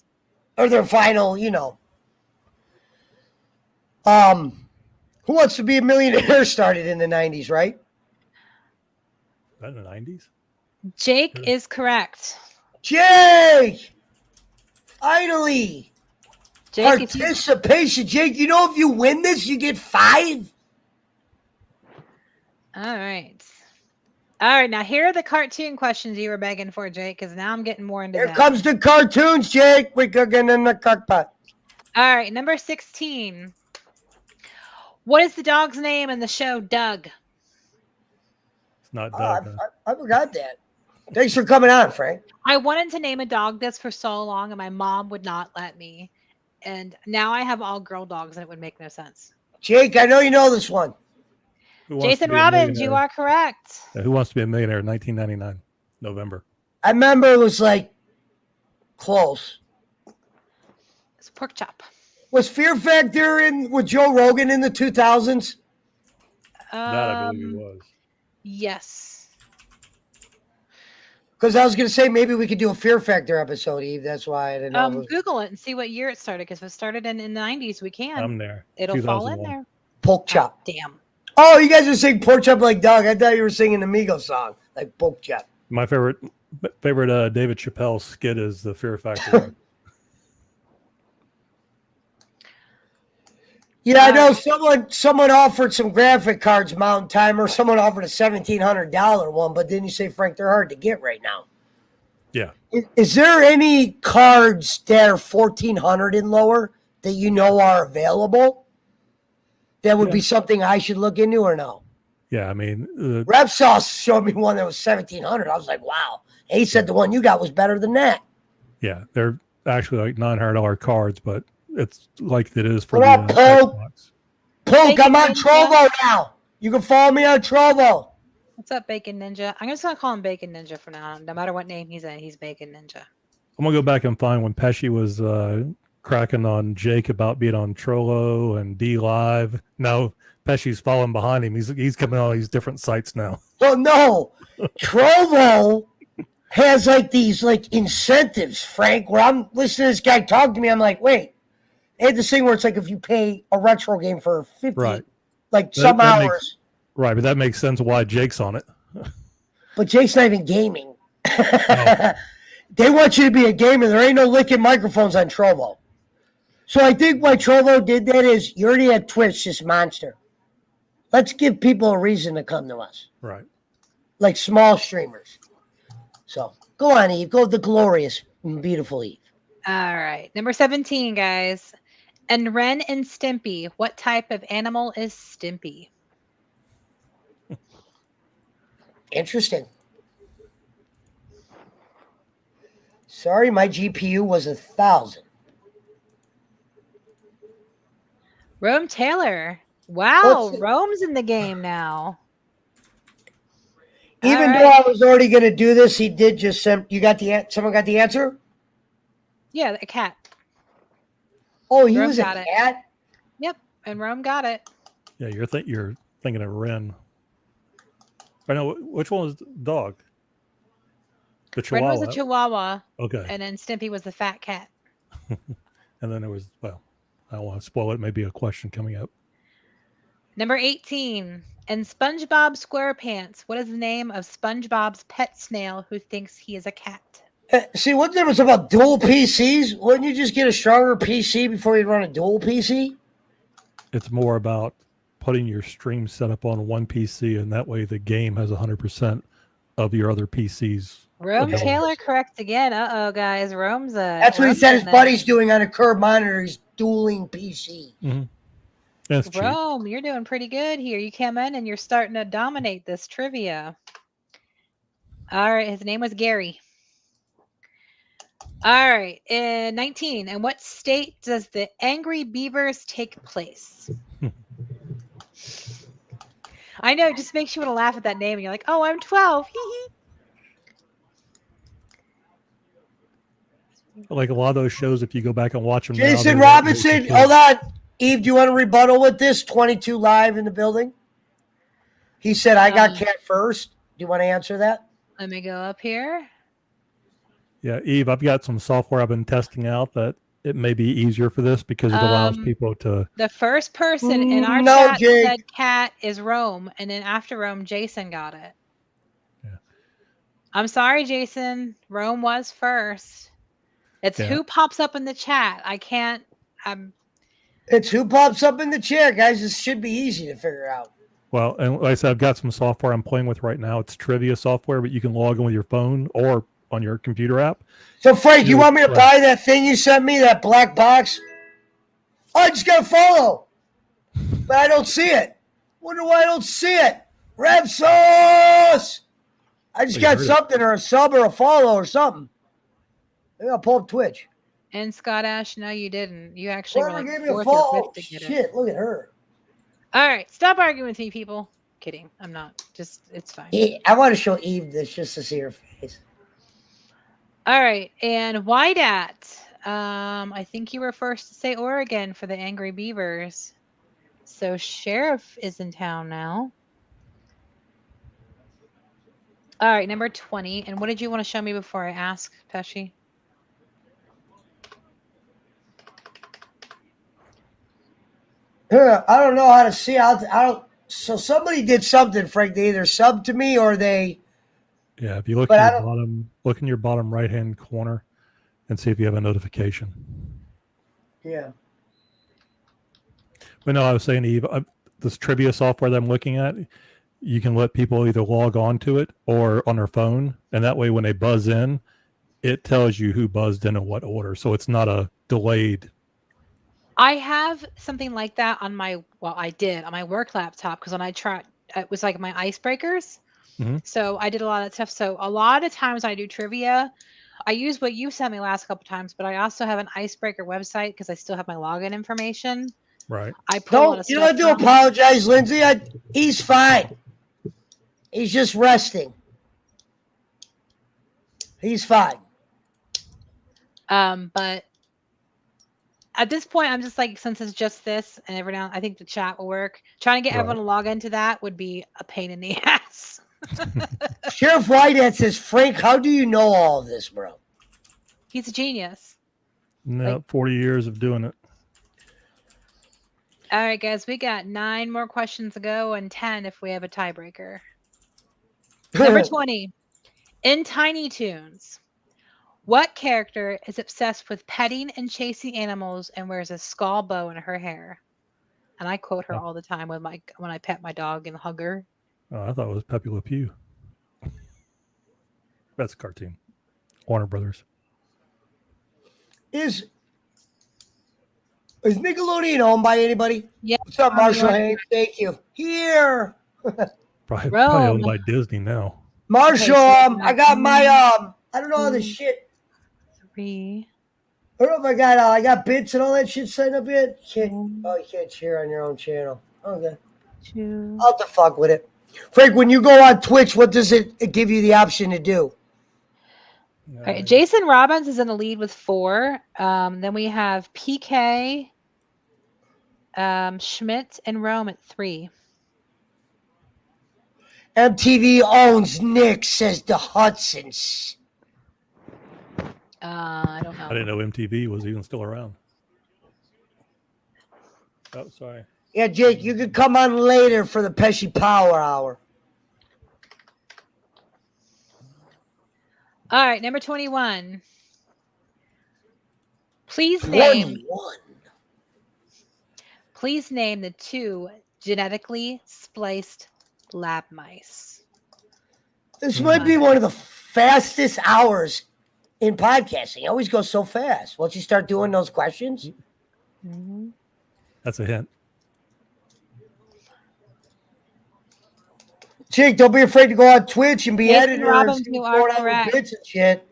Or their final, you know. Who Wants to Be a Millionaire started in the 90s, right? That in the 90s? Jake is correct. Jake! Finally! Jake, participation. Jake, you know if you win this, you get 5? All right. All right, now here are the cartoon questions you were begging for, Jake, because now I'm getting more into that. Here comes the cartoons, Jake. We're cooking in the cookpot. All right, number 16. What is the dog's name in the show Doug? It's not Doug. I forgot that. Thanks for coming on, Frank. I wanted to name a dog this for so long, and my mom would not let me. And now I have all girl dogs, and it would make no sense. Jake, I know you know this one. Jason Robbins, you are correct. Yeah, Who Wants to Be a Millionaire? 1999, November. I remember it was like close. It's Pork Chop. Was Fear Factor with Joe Rogan in the 2000s? That I believe it was. Yes. Because I was going to say maybe we could do a Fear Factor episode, Eve. That's why I didn't know. Google it and see what year it started. Because if it started in the 90s, we can. I'm there. It'll fall in there. Pork Chop. Oh, damn. Oh, you guys are singing Pork Chop like Doug. I thought you were singing the Migos song, like Pork Chop. My favorite David Chappelle skit is the Fear Factor. Yeah, I know someone offered some graphic cards, Mountain Timer. Someone offered a $1,700 one, but didn't you say, Frank, they're hard to get right now? Yeah. Is there any cards that are $1,400 and lower that you know are available? That would be something I should look into or no? Yeah, I mean... Repsauce showed me one that was $1,700. I was like, wow. He said the one you got was better than that. Yeah, they're actually like $900 cards, but it's like it is for what the up, Xbox. Poke, I'm on Trovo now. You can follow me on Trovo. What's up, Bacon Ninja? I'm just going to call him Bacon Ninja for now. No matter what name he's in, he's Bacon Ninja. I'm going to go back and find when Pesci was cracking on Jake about being on Trollo and D Live. Now Pesci's following behind him. He's coming on all these different sites now. Well, no, Trovo has like these like incentives, Frank, where I'm listening to this guy talk to me. I'm like, wait, they had this thing where it's like if you pay a retro game for 50, Right. like some hours. Right, but that makes sense why Jake's on it. But Jake's not even gaming. No. They want you to be a gamer. There ain't no licking microphones on Trovo. So I think why Trovo did that is you already had Twitch, this monster. Let's give people a reason to come to us. Right. Like small streamers. So go on, Eve. Go the glorious and beautiful Eve. All right. Number 17, guys. And Ren and Stimpy. What type of animal is Stimpy? Interesting. Sorry, my GPU was 1,000. Rome Taylor. Wow, Rome's in the game now. Even though I was already going to do this, he did just send. You got someone got the answer? Yeah, a cat. Oh, he was a cat? Yep, and Rome got it. Yeah, you're thinking of Ren. I know which one was the dog? The Chihuahua. Ren was a Chihuahua. Okay. And then Stimpy was the fat cat. And then there was, well, I don't want to spoil it. Maybe a question coming up. Number 18. In SpongeBob SquarePants, what is the name of SpongeBob's pet snail who thinks he is a cat? See, what there was about dual PCs? Wouldn't you just get a stronger PC before you run a dual PC? It's more about putting your stream setup on one PC, and that way the game has 100% of your other PCs. Rome Taylor correct again. Uh-oh, guys. Rome's a... That's what he said his buddy's doing on a curb monitor. He's dueling PC. Mm-hmm. That's Rome, you're doing pretty good here. You came in and you're starting to dominate this trivia. All right. His name was Gary. All right. In 19. In what state does the Angry Beavers take place? I know. It just makes you want to laugh at that name. And you're like, oh, I'm 12. Like a lot of those shows, if you go back and watch them. Jason Robinson, hold on. Eve, do you want to rebuttal with this? 22 live in the building. He said, I got cat first. Do you want to answer that? Let me go up here. Yeah, Eve, I've got some software I've been testing out that it may be easier for this because it allows people to... The first person in our chat said cat is Rome, and then after Rome, Jason got it. Yeah. I'm sorry, Jason. Rome was first. It's who pops up in the chat. I can't... It's who pops up in the chat, guys. This should be easy to figure out. Well, and like I said, I've got some software I'm playing with right now. It's trivia software, but you can log in with your phone or on your computer app. So, Frank, you want me to buy that thing you sent me, that black box? Oh, I just got to follow. But I don't see it. Wonder why I don't see it. Rev Sauce! I just got something or a sub or a follow or something. Maybe I'll pull up Twitch. And Scott Ash, no, you didn't. You actually were like gave me a follow. Shit, look at her. All right, stop arguing with me, people. Kidding, I'm not. Just, it's fine. I want to show Eve this just to see her face. All right, and Wydat. I think you were first to say Oregon for the Angry Beavers. So Sheriff is in town now. All right, number 20. And what did you want to show me before I ask, Pesci? I don't know how to see. I don't. So somebody did something, Frank. They either subbed to me or they. Yeah, if you look at your bottom, look in your bottom right-hand corner, and see if you have a notification. Yeah. But no, I was saying, Eve, this trivia software that I'm looking at, you can let people either log on to it or on their phone, and that way when they buzz in, it tells you who buzzed in what order, so it's not a delayed. I have something like that on my, well, I did on my work laptop because when I tried, it was like my icebreakers. Mm-hmm. So I did a lot of that stuff. So a lot of times I do trivia. I use what you sent me last couple times, but I also have an icebreaker website because I still have my login information. Right. I put a lot of you don't have to apologize, Lindsay. He's fine. He's just resting. He's fine. But At this point, I'm just like, since it's just this and every now, I think the chat will work. Trying to get everyone to log into that would be a pain in the ass. Sheriff Whitehead says, Frank, how do you know all of this, bro? He's a genius. No, 40 years of doing it. All right, guys, we got 9 more questions to go and 10 if we have a tiebreaker. Number 20. In Tiny Toons, what character is obsessed with petting and chasing animals and wears a skull bow in her hair? And I quote her all the time when I pet my dog and hug her. Oh, I thought it was Pepe Le Pew. That's a cartoon. Warner Brothers. Is Nickelodeon owned by anybody? Yeah. What's up, Marshall Haynes? Thank you. Here. Probably owned by Disney now. Marshall, I got my I don't know all this shit. 3. I don't know if I got bits and all that shit signed up yet. You can't share on your own channel. Okay. 2. I'll have to fuck with it. Frank, when you go on Twitch, what does it give you the option to do? All right, Jason Robbins is in the lead with 4. Then we have PK, Schmidt, and Rome at 3. MTV owns Nick, says the Hudsons. I don't know. I didn't know MTV was even still around. Oh, sorry. Yeah, Jake, you could come on later for the Pesci Power Hour. All right, number 21. Please name the 2 genetically spliced lab mice. This might be one of the fastest hours in podcasting. It always goes so fast. Once you start doing those questions. Mm-hmm. That's a hint. Jake, don't be afraid to go on Twitch and be editor Robbins, and you are correct. bits and shit.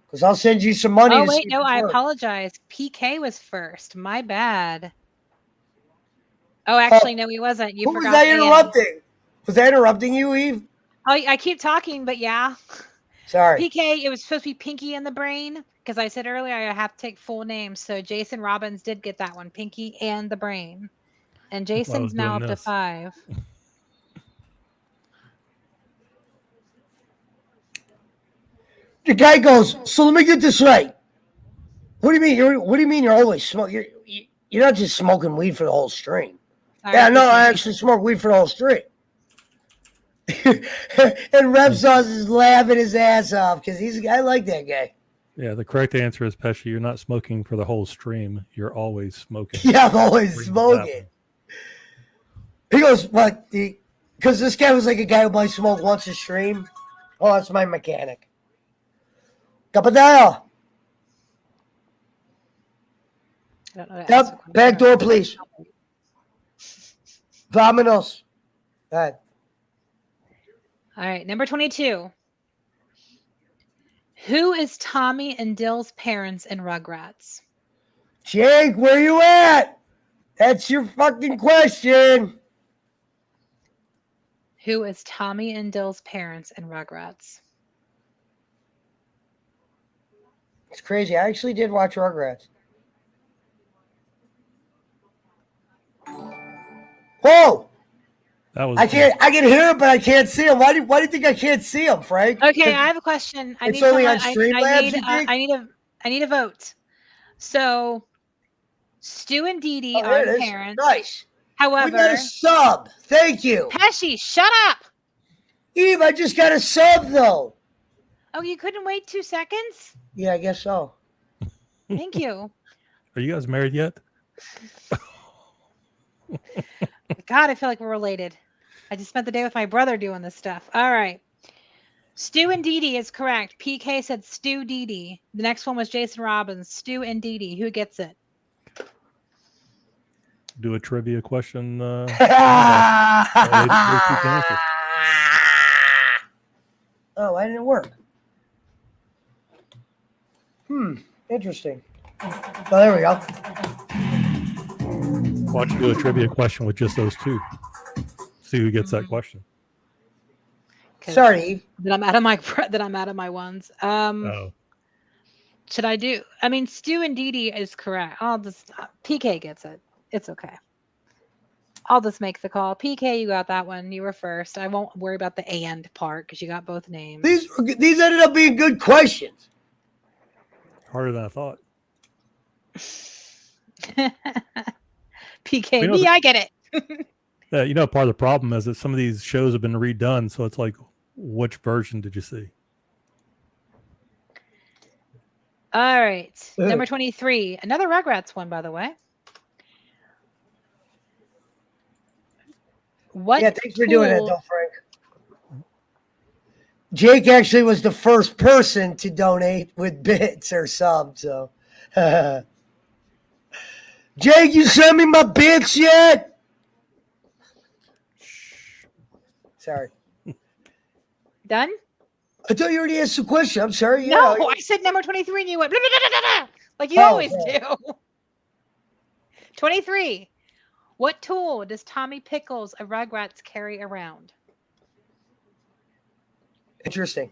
Because I'll send you some money. Oh, wait, no, I apologize. PK was first. My bad. Oh, actually, no, he wasn't. You forgot. Was I interrupting? Was I interrupting you, Eve? Oh, I keep talking, but yeah. Sorry. PK, it was supposed to be Pinky and the Brain, because I said earlier I have to take full names. So Jason Robbins did get that one, Pinky and the Brain. And Jason's now up to 5. The guy goes, so let me get this right. What do you mean? What do you mean you're always smoking? You're not just smoking weed for the whole stream. Yeah, no, I actually smoke weed for the whole stream. And Rev Sauce is laughing his ass off because I like that guy. Yeah, the correct answer is, Pesci, you're not smoking for the whole stream. You're always smoking. Yeah, I'm always smoking. He goes, what? Because this guy was like a guy who might smoke once a stream. Oh, that's my mechanic. Capadeo. Yep, back door, please. Vámonos. All right. All right, number 22. Who is Tommy and Dill's parents in Rugrats? Jake, where you at? That's your fucking question. Who is Tommy and Dill's parents in Rugrats? It's crazy. I actually did watch Rugrats. Whoa! I can hear it, but I can't see him. Why do you think I can't see him, Frank? Okay, I have a question. I need a vote. So Stu and Dee Dee are the parents. Nice. However, we got a sub. Thank you. Pesci, shut up. Eve, I just got a sub though. Oh, you couldn't wait 2 seconds? Yeah, I guess so. Thank you. Are you guys married yet? God, I feel like we're related. I just spent the day with my brother doing this stuff. All right. Stu and Dee Dee is correct. PK said Stu, Dee Dee. The next one was Jason Robbins. Stu and Dee Dee. Who gets it? Do a trivia question. Oh, why didn't it work? Interesting. Oh, there we go. Why don't you do a trivia question with just those 2? See who gets that question. Sorry, Eve. That I'm out of my ones. Should I do? I mean, Stu and Dee Dee is correct. I'll just PK gets it. It's okay. I'll just make the call. PK, you got that one. You were first. I won't worry about the and part because you got both names. These ended up being good questions. Harder than I thought. PK, me, I get it. Part of the problem is that some of these shows have been redone, so it's like, which version did you see? All right. Number 23. Another Rugrats one, by the way. Thanks for doing that, though, Frank. Jake actually was the first person to donate with bits or subs, so. Jake, you sent me my bits yet? Sorry. Done? I thought you already asked the question. I'm sorry. No, I said number 23 and you went blah, blah, blah, blah, blah, like you always do. 23. What tool does Tommy Pickles of Rugrats carry around? Interesting.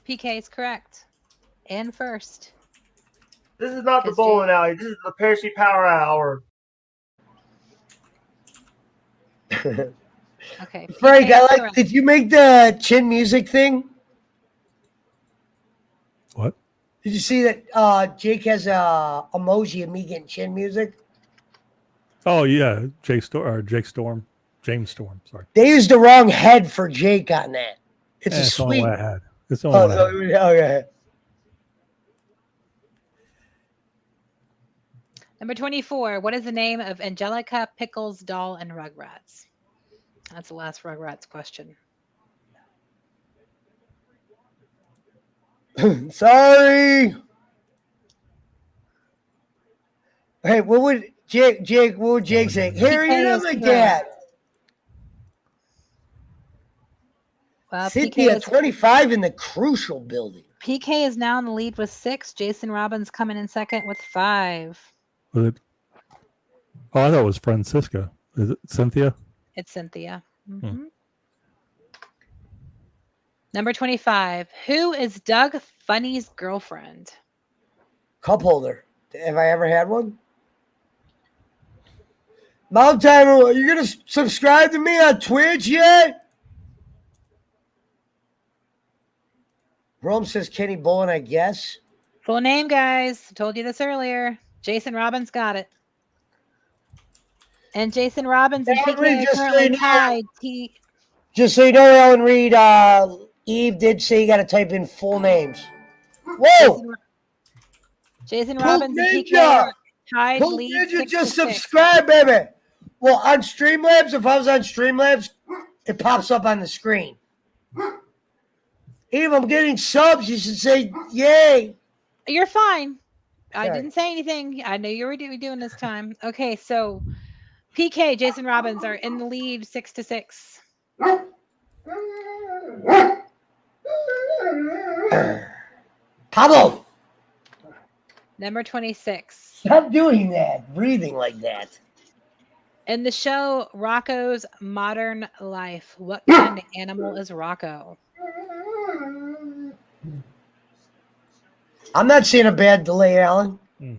PK is correct. And first. This is not the bowling alley. This is the Percy Power Hour. Okay. Frank, did you make the chin music thing? What? Did you see that Jake has a emoji of me getting chin music? Oh yeah, James Storm. Sorry. They used the wrong head for Jake on that. It's a It's the only sweet. one I had. It's the only one I had. Okay. Number 24. What is the name of Angelica Pickles' doll in Rugrats? That's the last Rugrats question. Sorry. Hey, what would Jake say? Harry, you're not like that. Well, Cynthia, 25 in the Crucial building. PK is now in the lead with 6. Jason Robbins coming in second with 5. Was it? Oh, I thought it was Francisca. Is it Cynthia? It's Cynthia. Mm-hmm. Number 25. Who is Doug Funny's girlfriend? Cup holder. Have I ever had one? Mount Timer, are you going to subscribe to me on Twitch yet? Rome says Kenny Bolin, I guess. Full name, guys. I told you this earlier. Jason Robbins got it. And Jason Robbins and PK are currently tied. Just so you know, Ellen Reed, Eve did say you got to type in full names. Whoa! Jason Robbins and PK are tied. Poop Ninja just subscribe, baby. Well, on Streamlabs, if I was on Streamlabs, it pops up on the screen. Eve, I'm getting subs. You should say yay. You're fine. I didn't say anything. I know you were doing this time. Okay, so PK, Jason Robbins are in the lead 6-6. Pablo. Number 26. Stop doing that. Breathing like that. In the show Rocco's Modern Life, what kind of animal is Rocco? I'm not seeing a bad delay, Alan. You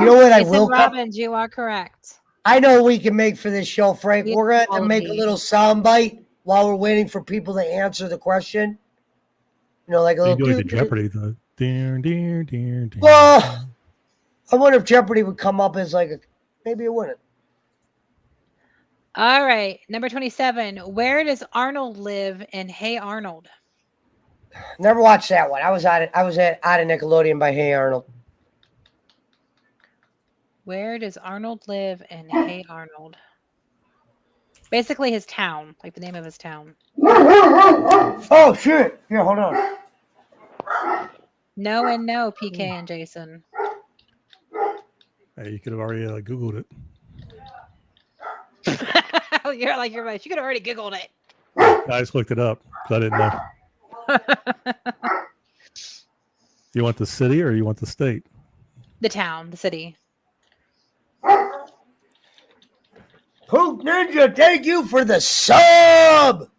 know what? I will. Robbins, you are correct. I know we can make for this show, Frank. We're going to have to make a little sound bite while we're waiting for people to answer the question. You know, like a little. You do the Jeopardy, the dear. Well, I wonder if Jeopardy would come up as like a. Maybe it wouldn't. All right, number 27. Where does Arnold live in Hey Arnold? Never watched that one. I was out of Nickelodeon by Hey Arnold. Where does Arnold live in Hey Arnold? Basically his town, like the name of his town. Oh, shit. Here, hold on. No and no, PK and Jason. Hey, you could have already Googled it. You're right. You could have already Googled it. I just looked it up because I didn't know. You want the city or you want the state? The town, the city. Poop Ninja, thank you for the sub.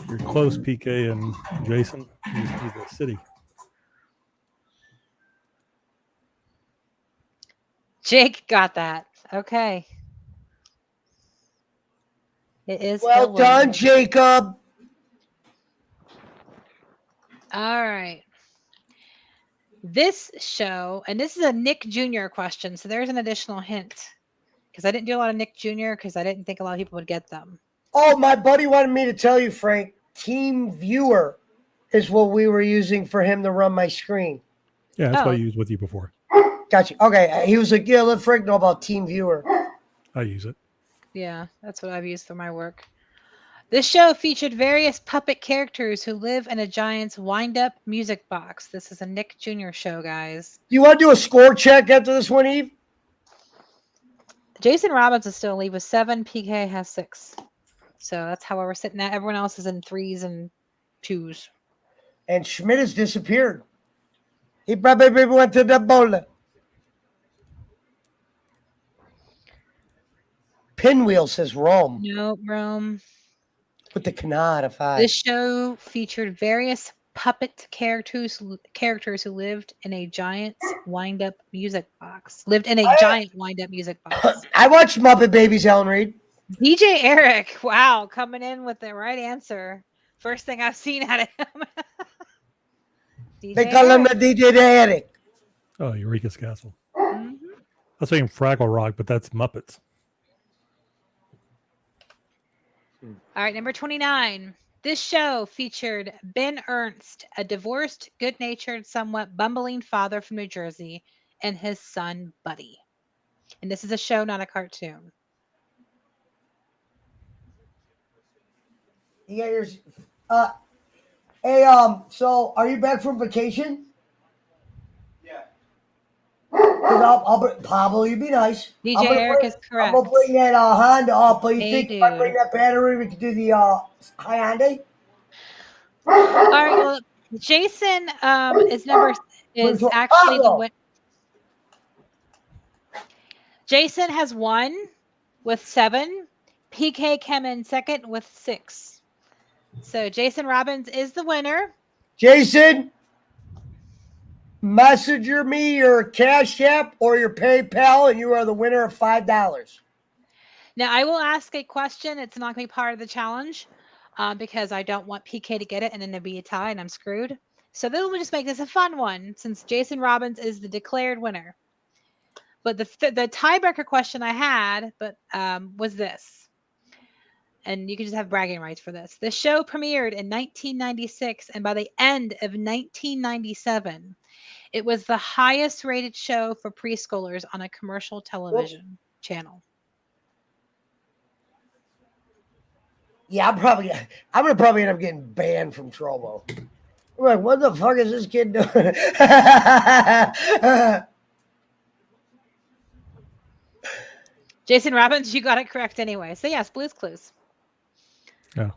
You're close, PK and Jason. You just need the city. Jake got that. Okay. It is. Well done, Jacob. All right. This show, and this is a Nick Jr. question, so there's an additional hint. Because I didn't do a lot of Nick Jr. because I didn't think a lot of people would get them. Oh, my buddy wanted me to tell you, Frank, Team Viewer is what we were using for him to run my screen. Yeah, that's what I used with you before. Gotcha. Okay. He was like, yeah, let Frank know about Team Viewer. I use it. Yeah, that's what I've used for my work. This show featured various puppet characters who live in a giant's wind-up music box. This is a Nick Jr. show, guys. You want to do a score check after this one, Eve? Jason Robbins is still in lead with 7. PK has 6. So that's how we're sitting at. Everyone else is in 3s and 2s. And Schmidt has disappeared. He probably went to the bowler. Pinwheel says Rome. No, Rome. With the Canada 5. This show featured various puppet characters who lived in a giant's wind-up music box. Giant wind-up music box. I watched Muppet Babies, Ellen Reed. DJ Eric, wow, coming in with the right answer. First thing I've seen out of him. They call him the DJ Eric. Oh, Eureka's Castle. Mm-hmm. I was saying Fraggle Rock, but that's Muppets. All right, number 29. This show featured Ben Ernst, a divorced, good-natured, somewhat bumbling father from New Jersey, and his son, Buddy. And this is a show, not a cartoon. Yeah, yours. Hey, so are you back from vacation? Yeah. Because Pablo, you be nice. DJ Eric is correct. I'm gonna bring that Honda up, but you Hey, think if I bring dude. that battery, we can do the Hyundai? All right, well, Jason is actually the winner. Jason has 1 with 7. PK came in second with 6. So Jason Robbins is the winner. Jason, messenger me your Cash App or your PayPal, and you are the winner of $5. Now, I will ask a question. It's not going to be part of the challenge because I don't want PK to get it and then there'd be a tie and I'm screwed. So then we'll just make this a fun one since Jason Robbins is the declared winner. But the tiebreaker question I had was this. And you can just have bragging rights for this. The show premiered in 1996, and by the end of 1997, it was the highest rated show for preschoolers on a commercial television channel. Yeah, I'm gonna probably end up getting banned from Trovo. I'm like, what the fuck is this kid doing? Jason Robbins, you got it correct anyway. So yes, Blue's Clues. Yeah,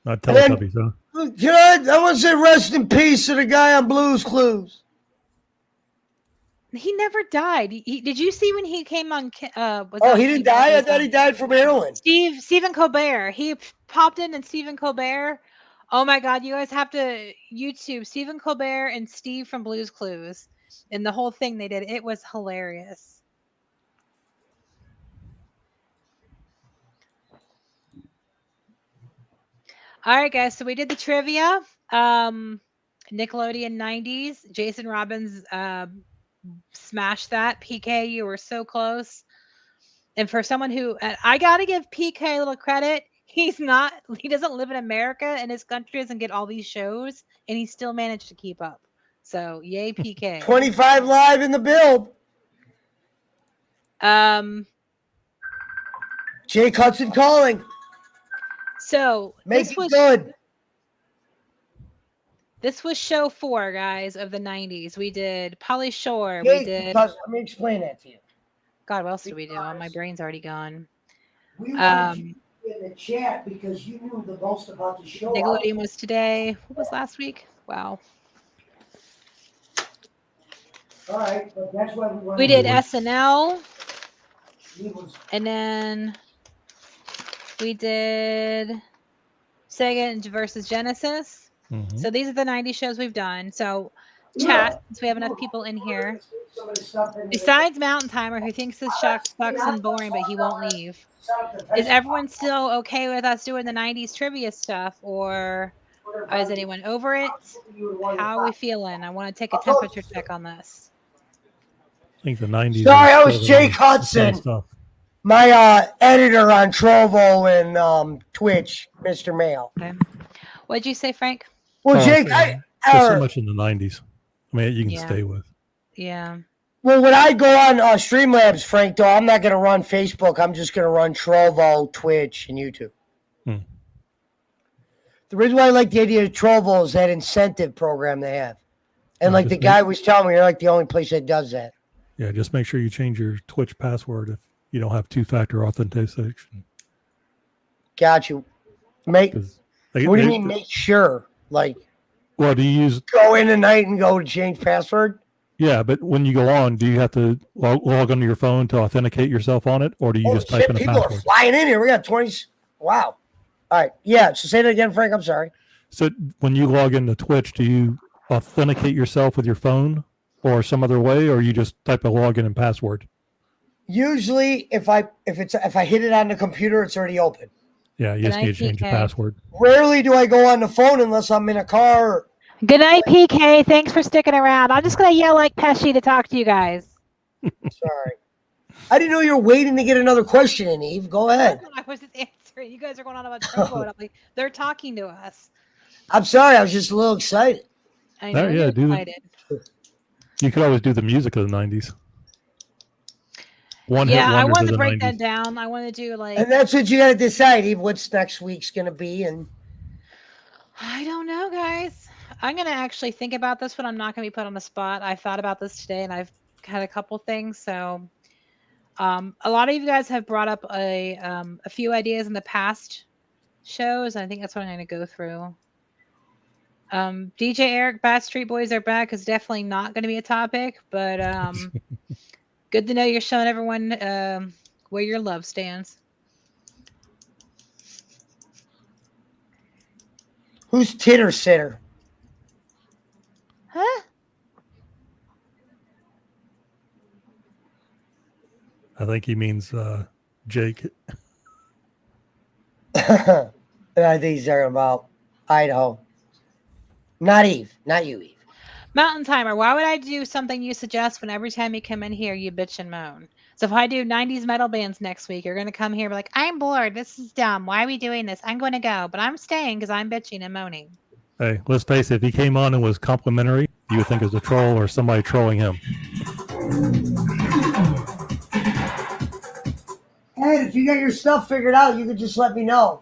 not Teletubbies, huh? I want to say rest in peace to the guy on Blue's Clues. He never died. Did you see when he came on? He didn't die? I thought he died from heroin. Stephen Colbert. He popped in and Stephen Colbert. Oh my God, you guys have to YouTube Stephen Colbert and Steve from Blue's Clues. And the whole thing they did, it was hilarious. All right, guys. So we did the trivia. Nickelodeon 90s. Jason Robbins smashed that. PK, you were so close. And for someone who, I got to give PK a little credit. He doesn't live in America and his country doesn't get all these shows and he still managed to keep up. So yay, PK. 25 live in the build. Jake Hudson calling. So Make it good. This was show 4, guys, of the 90s. We did Polly Shore. Jake, We did. because let me explain that to you. God, what else did we do? My brain's already gone. We wanted you in the chat because you knew the most about the show. Nickelodeon was today. What was last week? Wow. All right, but that's why we wanted. We did SNL. And then we did Sega versus Genesis. Mm-hmm. So these are the 90 shows we've done. So chat, since we have enough people in here. Besides Mountain Timer, who thinks this shock sucks and boring, but he won't leave. Is everyone still okay with us doing the 90s trivia stuff, or is anyone over it? How are we feeling? I want to take a temperature check on this. I think the 90s. Sorry, I was Jake Hudson, my editor on Trovo and Twitch, Mr. Mail. Okay. What'd you say, Frank? Well, Jake, there's so much in the 90s. I mean, you can stay with. Yeah. Well, when I go on Streamlabs, Frank, though, I'm not going to run Facebook. I'm just going to run Trovo, Twitch, and YouTube. The reason why I like the idea of Trovo is that incentive program they have. And like the guy was telling me, you're like the only place that does that. Yeah, just make sure you change your Twitch password if you don't have two-factor authentication. Got you. What do you mean make sure? Like, well, do you go in tonight and go to change password? Yeah, but when you go on, do you have to log onto your phone to authenticate yourself on it, or do you just type in a password? People are flying in here. We got 20. Wow. All right. Yeah. So say that again, Frank. I'm sorry. So when you log into Twitch, do you authenticate yourself with your phone or some other way, or you just type a login and password? Usually, if I hit it on the computer, it's already open. Yeah, you just need to change your password. Rarely do I go on the phone unless I'm in a car. Good night, PK. Thanks for sticking around. I'm just going to yell like Pesci to talk to you guys. Sorry. I didn't know you were waiting to get another question in, Eve. Go ahead. I was just answering. You guys are going on about Trovo. I'm like, they're talking to us. I'm sorry. I was just a little excited. I know you're excited. You could always do the music of the 90s. I want to break that down. I want to do like... And that's what you got to decide, Eve, what's next week's going to be. And I don't know, guys. I'm going to actually think about this one. I'm not going to be put on the spot. I thought about this today, and I've had a couple things. So a lot of you guys have brought up a few ideas in the past shows. I think that's what I'm going to go through. DJ Eric, Backstreet Boys Are Back is definitely not going to be a topic, but good to know you're showing everyone where your love stands. Who's Titter Sitter? Huh? I think he means Jake. I think he's talking about Idaho. Not Eve. Not you, Eve. Mountain Timer, why would I do something you suggest when every time you come in here you bitch and moan? So if I do 90s metal bands next week, you're going to come here and be like, I'm bored. This is dumb. Why are we doing this? I'm going to go. But I'm staying because I'm bitching and moaning. Hey, let's face it. If he came on and was complimentary, you would think it was a troll or somebody trolling him. Hey, if you got your stuff figured out, you could just let me know.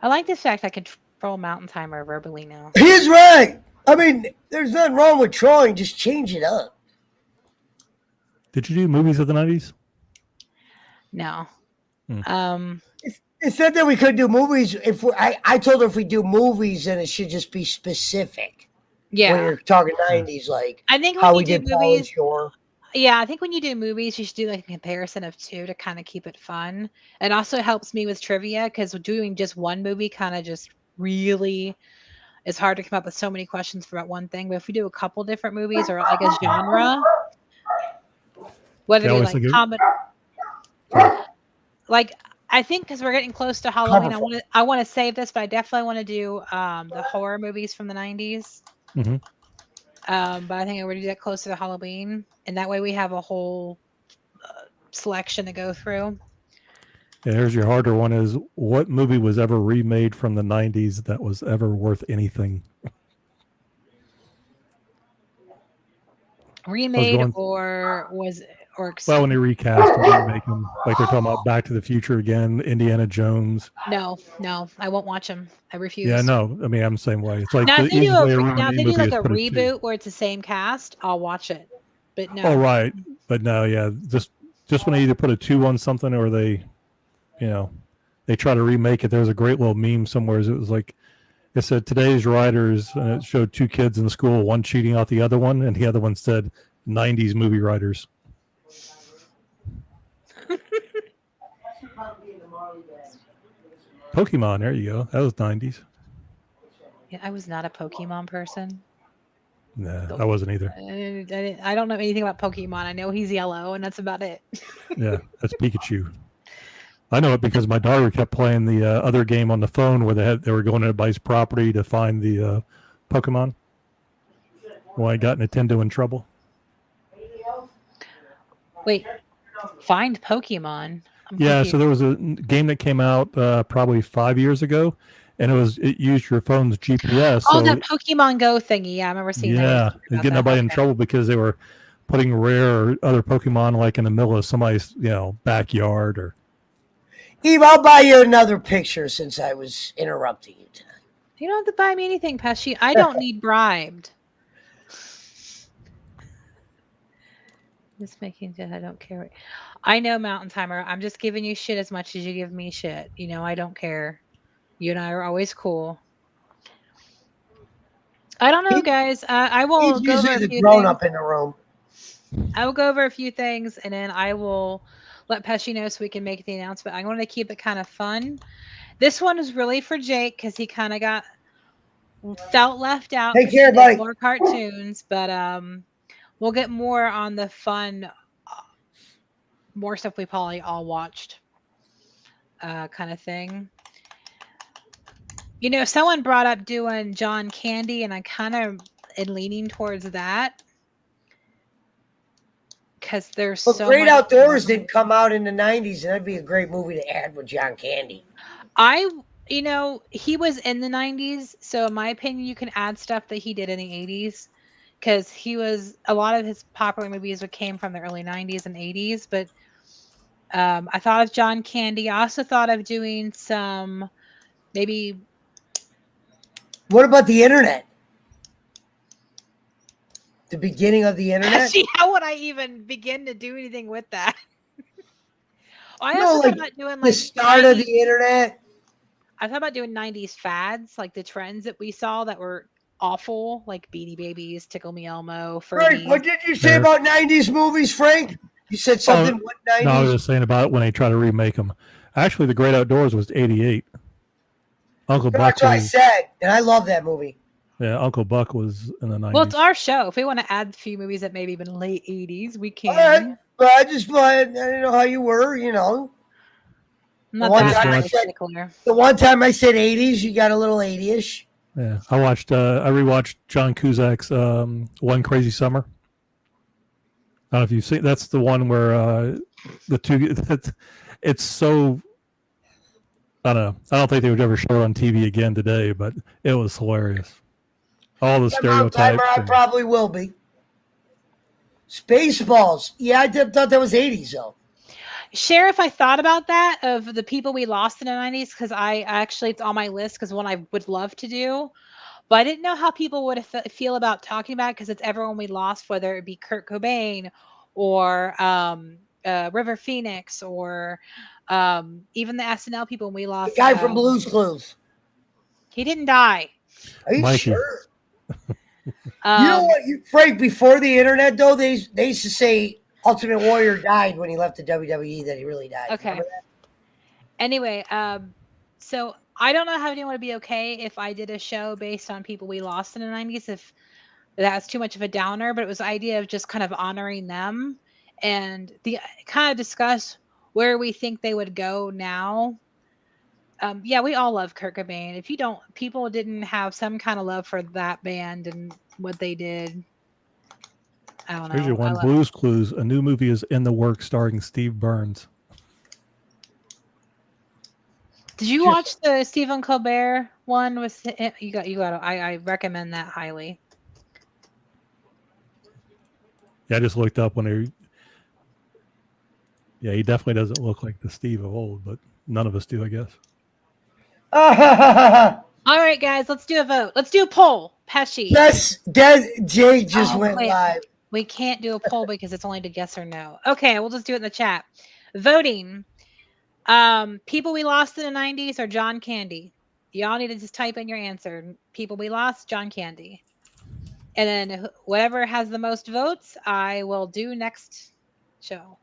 I like the fact I control Mountain Timer verbally now. He's right. I mean, there's nothing wrong with trolling. Just change it up. Did you do movies of the 90s? No. It said that we could do movies. I told her if we do movies, then it should just be specific. Yeah. When you're talking 90s, like I think how we did movies. Shore. Yeah, I think when you do movies, you should do like a comparison of two to kind of keep it fun. It also helps me with trivia because doing just one movie kind of just really is hard to come up with so many questions for that one thing. But if we do a couple different movies or like a genre, whether they're like comedy, like I think because we're getting close to Halloween, I want to save this, but I definitely want to do the horror movies from the 90s. Mm-hmm. But I think I would do that closer to Halloween, and that way we have a whole selection to go through. Yeah, here's your harder one: is what movie was ever remade from the 90s that was ever worth anything? Remade or Well, when they recast them, they make them like they're talking about Back to the Future again, Indiana Jones. No, I won't watch them. I refuse. Yeah, no. I mean, I'm the same way. It's like now the if they do easiest way a, around now if any they do movie like is a put it to. reboot where it's the same cast, I'll watch it. But no. Oh, right. But no, yeah. Just when they either put a 2 on something or they, they try to remake it. There's a great little meme somewhere. It was like, it said today's writers, and it showed 2 kids in school, one cheating out the other one, and the other one said 90s movie writers. Pokemon, there you go. That was 90s. Yeah, I was not a Pokemon person. Nah, I wasn't either. I don't know anything about Pokemon. I know he's yellow, and that's about it. Yeah, that's Pikachu. I know it because my daughter kept playing the other game on the phone where they were going to everybody's property to find the Pokemon. Well, I got Nintendo in trouble. Wait, find Pokemon? Yeah, so there was a game that came out probably 5 years ago, and it used your phone's GPS. Oh, so, that Pokemon Go thingy. Yeah, I remember seeing that. Yeah, they get nobody in trouble because they were putting rare or other Pokemon like in the middle of somebody's backyard or. Eve, I'll buy you another picture since I was interrupting you tonight. You don't have to buy me anything, Pesci. I don't need bribed. Just making sure I don't care. I know, Mountain Timer. I'm just giving you shit as much as you give me shit. I don't care. You and I are always cool. I don't know, guys. I will go over a few grown up in the room. I will go over a few things, and then I will let Pesci know so we can make the announcement. I wanted to keep it kind of fun. This one is really for Jake because he kind of felt left out. Take care, buddy. More cartoons, but we'll get more on the fun, more stuff we probably all watched, kind of thing. Someone brought up doing John Candy, and I kind of am leaning towards that. Because there's so Great Outdoors didn't come out in the 90s, and that'd be a great movie to add with John Candy. He was in the 90s, so in my opinion, you can add stuff that he did in the 80s, because a lot of his popular movies came from the early 90s and 80s, but I thought of John Candy. I also thought of doing some, maybe. What about the internet? The beginning of the internet? See, how would I even begin to do anything with that? I also thought about doing the start of the internet. I thought about doing 90s fads, like the trends that we saw that were awful, like Beanie Babies, Tickle Me Elmo, Frank, what did you say about 90s movies, Frank? You said something. What 90s? No, I was just saying about it when they try to remake them. Actually, The Great Outdoors was 88. Uncle Buck. That's what I said, and I love that movie. Yeah, Uncle Buck was in the 90s. Well, it's our show. If we want to add a few movies that maybe even late 80s, we can. All right, but I didn't know how you were, I'm not the one time I said 80s, you got a little 80-ish. Yeah, I rewatched John Cusack's One Crazy Summer. I don't know if you've seen. That's the one where the two. It's so. I don't know. I don't think they would ever show it on TV again today, but it was hilarious. All the stereotypes. I probably will be. Spaceballs. Yeah, I thought that was 80s, though. Sheriff, I thought about that, of the people we lost in the 90s, because it's on my list, because one I would love to do. But I didn't know how people would feel about talking about it, because it's everyone we lost, whether it be Kurt Cobain or River Phoenix or even the SNL people we lost. The guy from Blue's Clues. He didn't die. Are you Mikey. sure? You know what, Frank, before the internet, though, they used to say Ultimate Warrior died when he left the WWE, that he really died. Okay. Anyway, so I don't know how anyone would be okay if I did a show based on people we lost in the 90s, if that's too much of a downer, but it was the idea of just kind of honoring them and kind of discuss where we think they would go now. Yeah, we all love Kurt Cobain. If people didn't have some kind of love for that band and what they did. I don't know. Here's your one. Blue's Clues. A new movie is in the works starring Steve Burns. Did you watch the Stephen Colbert one? I recommend that highly. Yeah, I just looked up when Yeah, he definitely doesn't look like the Steve of old, but none of us do, I guess. All right, guys, let's do a vote. Let's do a poll. Pesci. Yes, Jay just went live. We can't do a poll because it's only to guess or no. Okay, we'll just do it in the chat. Voting. People we lost in the 90s or John Candy? Y'all need to just type in your answer. People we lost, John Candy. And then whatever has the most votes, I will do next show.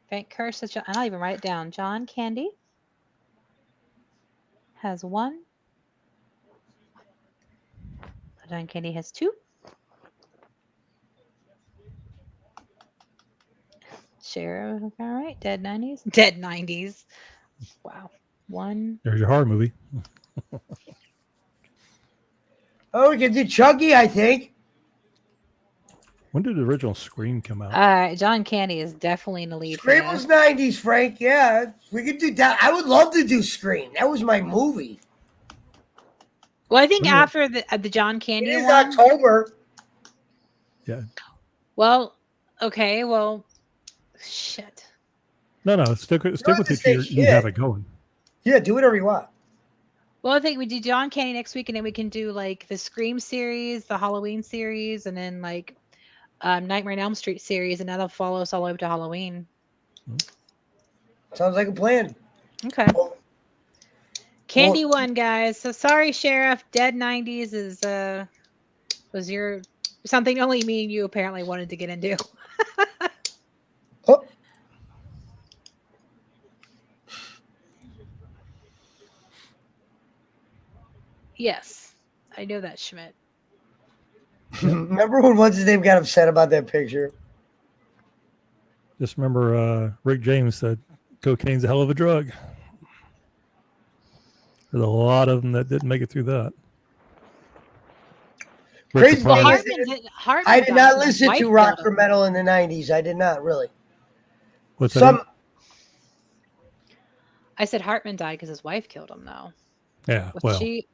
Frank Kirsch says, and I'll even write it down. John Candy has 1. John Candy has 2. Sheriff, all right. Dead 90s. Dead 90s. Wow. 1. There's your horror movie. Oh, we can do Chucky, I think. When did the original Scream come out? All right. John Candy is definitely in the lead. Scream was 90s, Frank. Yeah, we could do that. I would love to do Scream. That was my movie. Well, I think after the John Candy it is one. October. Yeah. Well, okay. Well, shit. No, stick with it. You have it going. Yeah, do whatever you want. Well, I think we do John Candy next week, and then we can do like the Scream series, the Halloween series, and then like Nightmare on Elm Street series, and that'll follow us all over to Halloween. Sounds like a plan. Okay. Candy won, guys. So sorry, Sheriff. Dead 90s is was your something only me and you apparently wanted to get into. Oh. Yes, I know that, Schmidt. Remember when what's his name got upset about that picture? Just remember Rick James said cocaine's a hell of a drug. There's a lot of them that didn't make it through that. Crazy thing Hartman I did not listen to rock or metal in the 90s. I did not, really. What's that? I said Hartman died because his wife killed him, though. Yeah,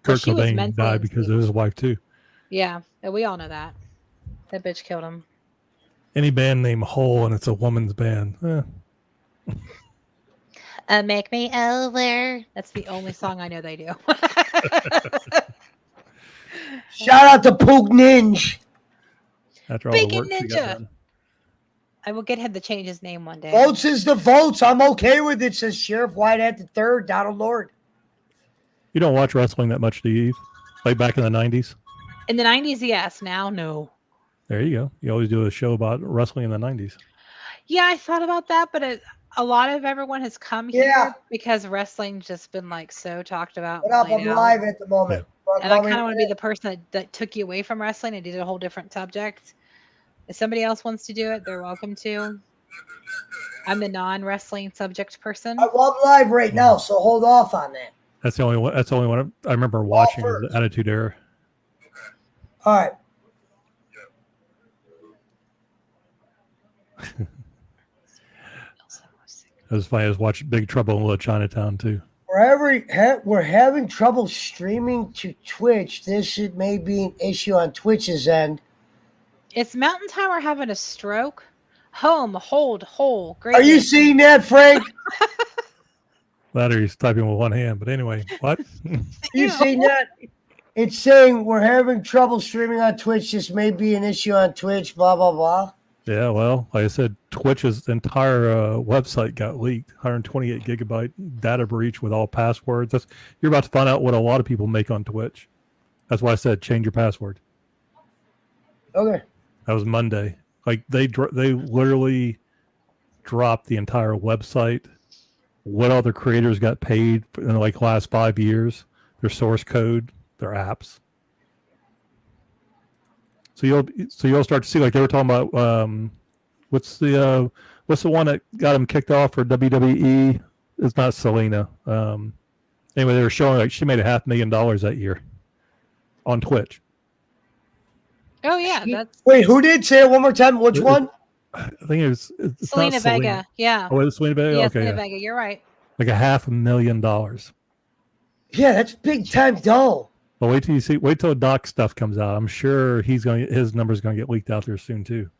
Kurt Cobain died because of his wife, too. Yeah, we all know that. That bitch killed him. Any band named Hole and it's a woman's band. Make me over. That's the only song I know they do. Shout out to Pook Ninja. After all Bacon the work she got done. I will get him to change his name one day. Votes is the votes. I'm okay with it, says Sheriff Whitehead the third, Donald Lord. You don't watch wrestling that much, do you, Eve? Like back in the 90s? In the 90s, yes. Now, no. There you go. You always do a show about wrestling in the 90s. Yeah, I thought about that, but a lot of everyone has come here because wrestling's just been like so talked about. What up? I'm live at the moment. Yeah. And I kind of want to be the person that took you away from wrestling and did a whole different subject. If somebody else wants to do it, they're welcome to. I'm the non-wrestling subject person. Well, I'm live right now, so hold off on that. That's the only one I remember watching the Attitude Era. All right. It was funny. I was watching Big Trouble in Little Chinatown too. We're having trouble streaming to Twitch. This may be an issue on Twitch's end. It's Mountain Tower having a stroke. Home, hold, hole. Great. Are you seeing that, Frank? That or he's typing with one hand. But anyway, what? You see that? It's saying we're having trouble streaming on Twitch. This may be an issue on Twitch, blah, blah, blah. Yeah, well, like I said, Twitch's entire website got leaked. 128 gigabyte data breach with all passwords. You're about to find out what a lot of people make on Twitch. That's why I said change your password. Okay. That was Monday. Like they literally dropped the entire website. What other creators got paid in like the last 5 years? Their source code, their apps. So you'll start to see, like they were talking about what's the one that got him kicked off for WWE? It's not Selena. Anyway, they were showing like she made $500,000 that year on Twitch. Oh yeah, wait. Who did? Say it one more time. Which one? I think it's Selena not Vega. Selena. Yeah. Oh, it's Selena Vega. Yeah, okay, Selena Vega. You're right. Like $500,000. Yeah, that's big time dough. Well, wait till Doc's stuff comes out. I'm sure his number's going to get leaked out there soon too.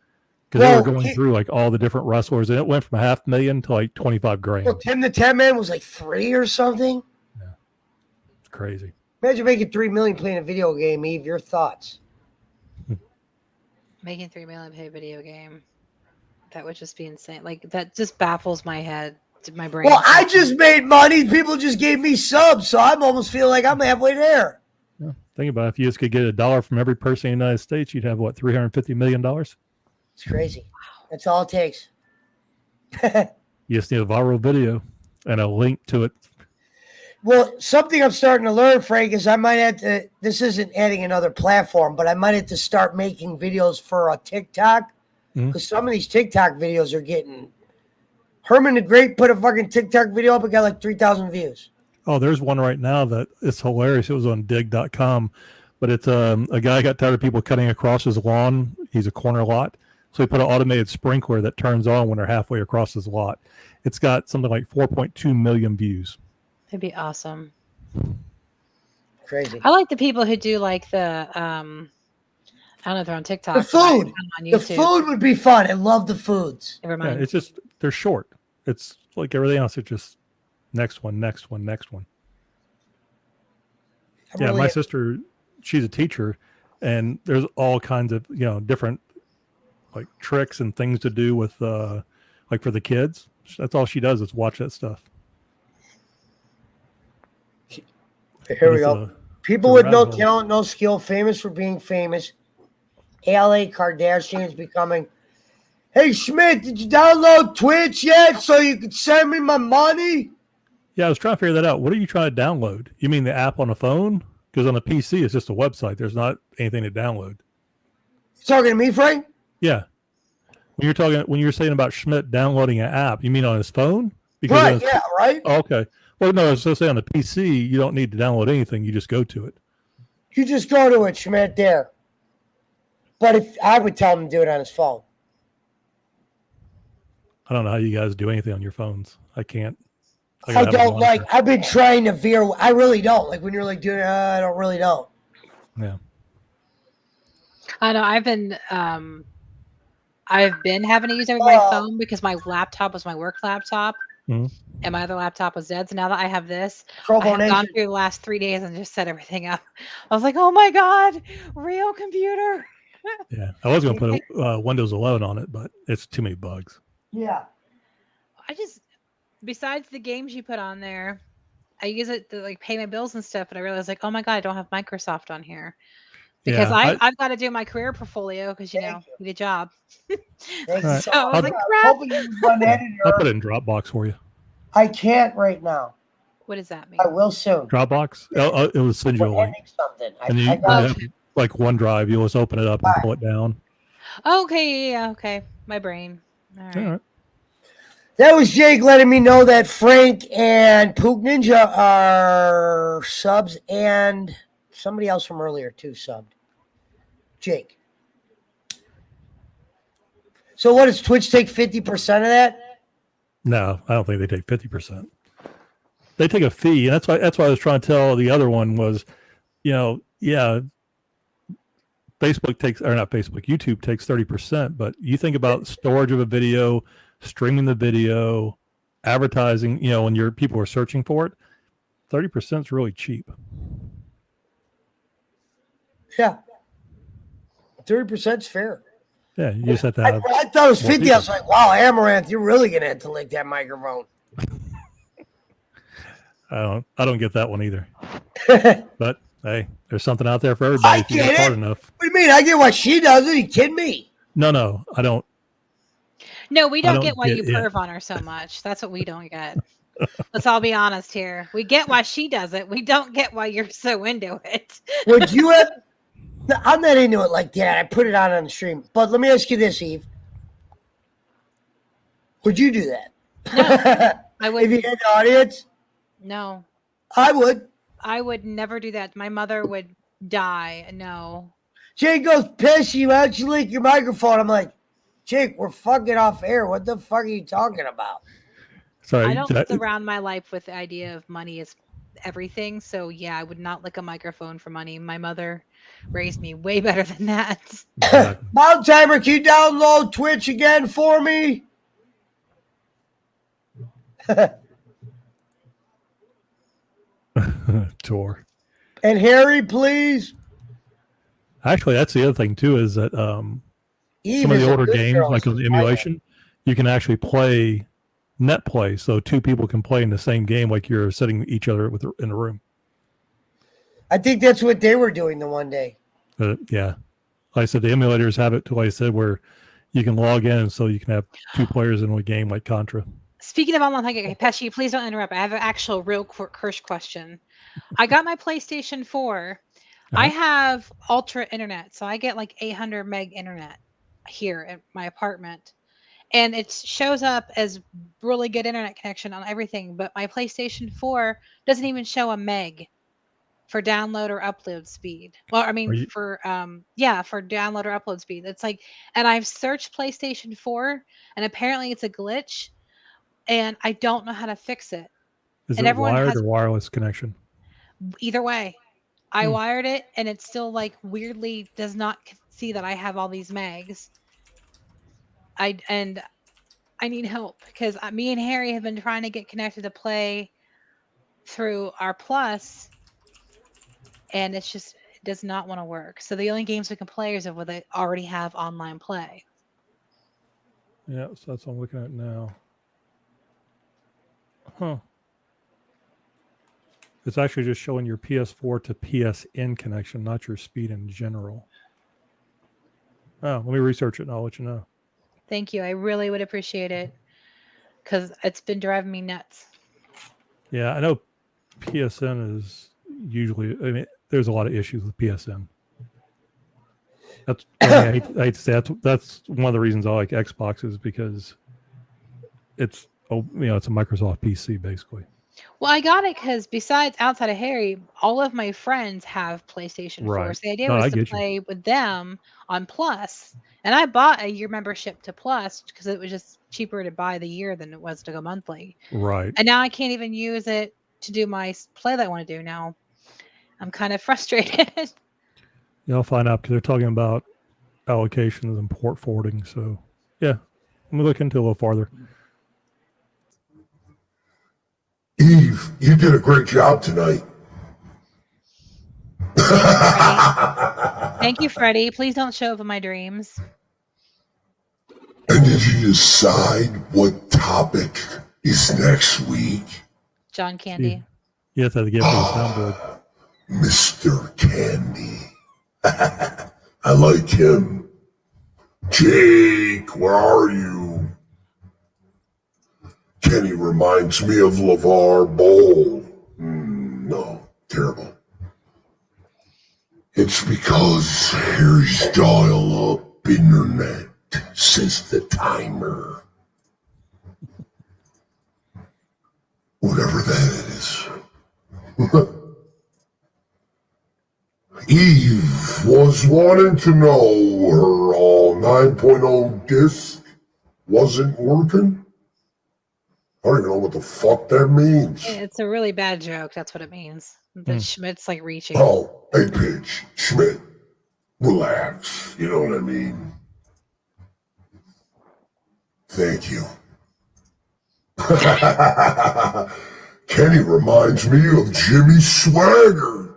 Because they were going through like all the different wrestlers, and it went from $500,000 to like 25 grand. Well, Tim the Tan Man was like 3 or something. Yeah, it's crazy. Imagine making $3 million playing a video game, Eve. Your thoughts? Making $3 million play a video game. That would just be insane. Like, that just baffles my head, my brain. Well, I just made money. People just gave me subs, so I'm almost feeling like I'm halfway there. Yeah. Think about it. If you just could get $1 from every person in the United States, you'd have what, $350 million? It's crazy. That's all it takes. You just need a viral video and a link to it. Well, something I'm starting to learn, Frank, is I might have to, this isn't adding another platform, but I might have to start making videos for a TikTok, because some of these TikTok videos are getting, Herman the Great put a fucking TikTok video up and got like 3,000 views. Oh, there's one right now that it's hilarious. It was on dig.com, but it's a guy got tired of people cutting across his lawn. He's a corner lot. So he put an automated sprinkler that turns on when they're halfway across his lot. It's got something like 4.2 million views. It'd be awesome. Crazy. I like the people who do like the I don't know if they're on TikTok. The food. On The food would be fun. I love the foods. Never mind. Yeah, it's just they're short. It's like everything else. It's just next one, next one, next one. My sister, she's a teacher, and there's all kinds of different like tricks and things to do with like for the kids. That's all she does is watch that stuff. Here we go. People with no talent, no skill, famous for being famous. LA Kardashian is becoming. Hey Schmidt, did you download Twitch yet so you could send me my money? Yeah, I was trying to figure that out. What are you trying to download? You mean the app on the phone? Because on the PC, it's just a website. There's not anything to download. You talking to me, Frank? Yeah. When you're saying about Schmidt downloading an app, you mean on his phone? Right. Yeah. Right. Oh, okay. Well, no, I was going to say on the PC, you don't need to download anything. You just go to it. You just go to it, Schmidt. There. But if I would tell him to do it on his phone. I don't know how you guys do anything on your phones. I can't. I don't like. I've been trying to veer. I really don't like when you're like doing. I don't really know. Yeah. I know. I've been having to use it with my phone because my laptop was my work laptop, and my other laptop was dead. So now that I have this, I have gone through the last 3 days and just set everything up. I was like, oh my god, real computer. Yeah, I was going to put Windows 11 on it, but it's too many bugs. Yeah. Besides the games you put on there, I use it to like pay my bills and stuff. But I realized like, oh my god, I don't have Microsoft on here because I've got to do my career portfolio because need a job. Right. So I was like, crap. I'll put it in Dropbox for you. I can't right now. What does that mean? I will soon. Dropbox? It will send you a link. Something. And you have like OneDrive. You just open it up and pull it down. Okay. Yeah. Okay. My brain. All right. That was Jake letting me know that Frank and Pook Ninja are subs and somebody else from earlier too subbed. Jake. So what, does Twitch take 50% of that? No, I don't think they take 50%. They take a fee, and that's why I was trying to tell the other one was, YouTube takes 30%, but you think about storage of a video, streaming the video, advertising, when your people are searching for it, 30% is really cheap. Yeah. 30% is fair. Yeah, you just have to have. I thought it was 50. People. I was like, wow, Amaranth, you're really going to have to lick that microphone. I don't get that one either. But hey, there's something out there for everybody if you get hard enough. What do you mean? I get why she does it. Are you kidding me? No, I don't. No, we don't get why you perv on her so much. That's what we don't get. Let's all be honest here. We get why she does it. We don't get why you're so into it. Would you have? No, I'm not into it like that. I put it on the stream. But let me ask you this, Eve. Would you do that? No, I wouldn't. If you had the audience? No. I would. I would never do that. My mother would die. No. Jake goes, Pissy, why don't you leak your microphone? I'm like, Jake, we're fucking off air. What the fuck are you talking about? Sorry, I don't surround my life with the idea of money is everything. So yeah, I would not lick a microphone for money. My mother raised me way better than that. Exactly. Mountain Timer, can you download Twitch again for me? Tour. And Harry, please. Actually, that's the other thing too, is that Eve some of is the a older good games, girl, like on she's the my emulation, you can actually play net play, so two people can play in the same game, like you're sitting each other in a room. I think that's what they were doing the one day. Yeah, like I said, the emulators have it to, like I said, where you can log in, so you can have two players in a game like Contra. Speaking of online, okay, Pesci, please don't interrupt. I have an actual real Kirsch question. I got my PlayStation 4. I have ultra internet, so I get like 800 meg internet here at my apartment. And it shows up as really good internet connection on everything, but my PlayStation 4 doesn't even show a meg for download or upload speed. Well, I mean for download or upload speed. It's like, and I've searched PlayStation 4 and apparently it's a glitch and I don't know how to fix it. Is And it everyone wired has or wireless connection? either way. I wired it and it still like weirdly does not see that I have all these megs. I need help because me and Harry have been trying to get connected to play through our Plus, and it does not want to work. So the only games we can play is where they already have online play. Yeah, so that's what I'm looking at now. Huh. It's actually just showing your PS4 to PSN connection, not your speed in general. Oh, let me research it and I'll let you know. Thank you. I really would appreciate it because it's been driving me nuts. Yeah, I know PSN is usually, I mean, there's a lot of issues with PSN. That's, I hate to say that's one of the reasons I like Xbox is because it's it's a Microsoft PC basically. Well, I got it because besides outside of Harry, all of my friends have PlayStation 4. So the idea was to play with them on Plus. And I bought a year membership to Plus because it was just cheaper to buy the year than it was to go monthly. Right. And now I can't even use it to do my play that I want to do now. I'm kind of frustrated. Yeah, I'll find out because they're talking about allocations and port forwarding. So, yeah, let me look into it a little farther. Eve, you did a great job tonight. Thank you, Freddie. Please don't show up in my dreams. And did you decide what topic is next week? John Candy. You have to get for the soundboard. Mr. Candy. I like him. Jake, where are you? Kenny reminds me of LeVar Ball. No, terrible. It's because Harry's dial-up internet, says the timer. Whatever that is. Eve was wanting to know her 9.0 disc wasn't working. I don't even know what the fuck that means. It's a really bad joke. That's what it means. The Schmidt's like reaching. Oh, hey, bitch. Schmidt, relax. You know what I mean? Thank you. Kenny reminds me of Jimmy Swagger,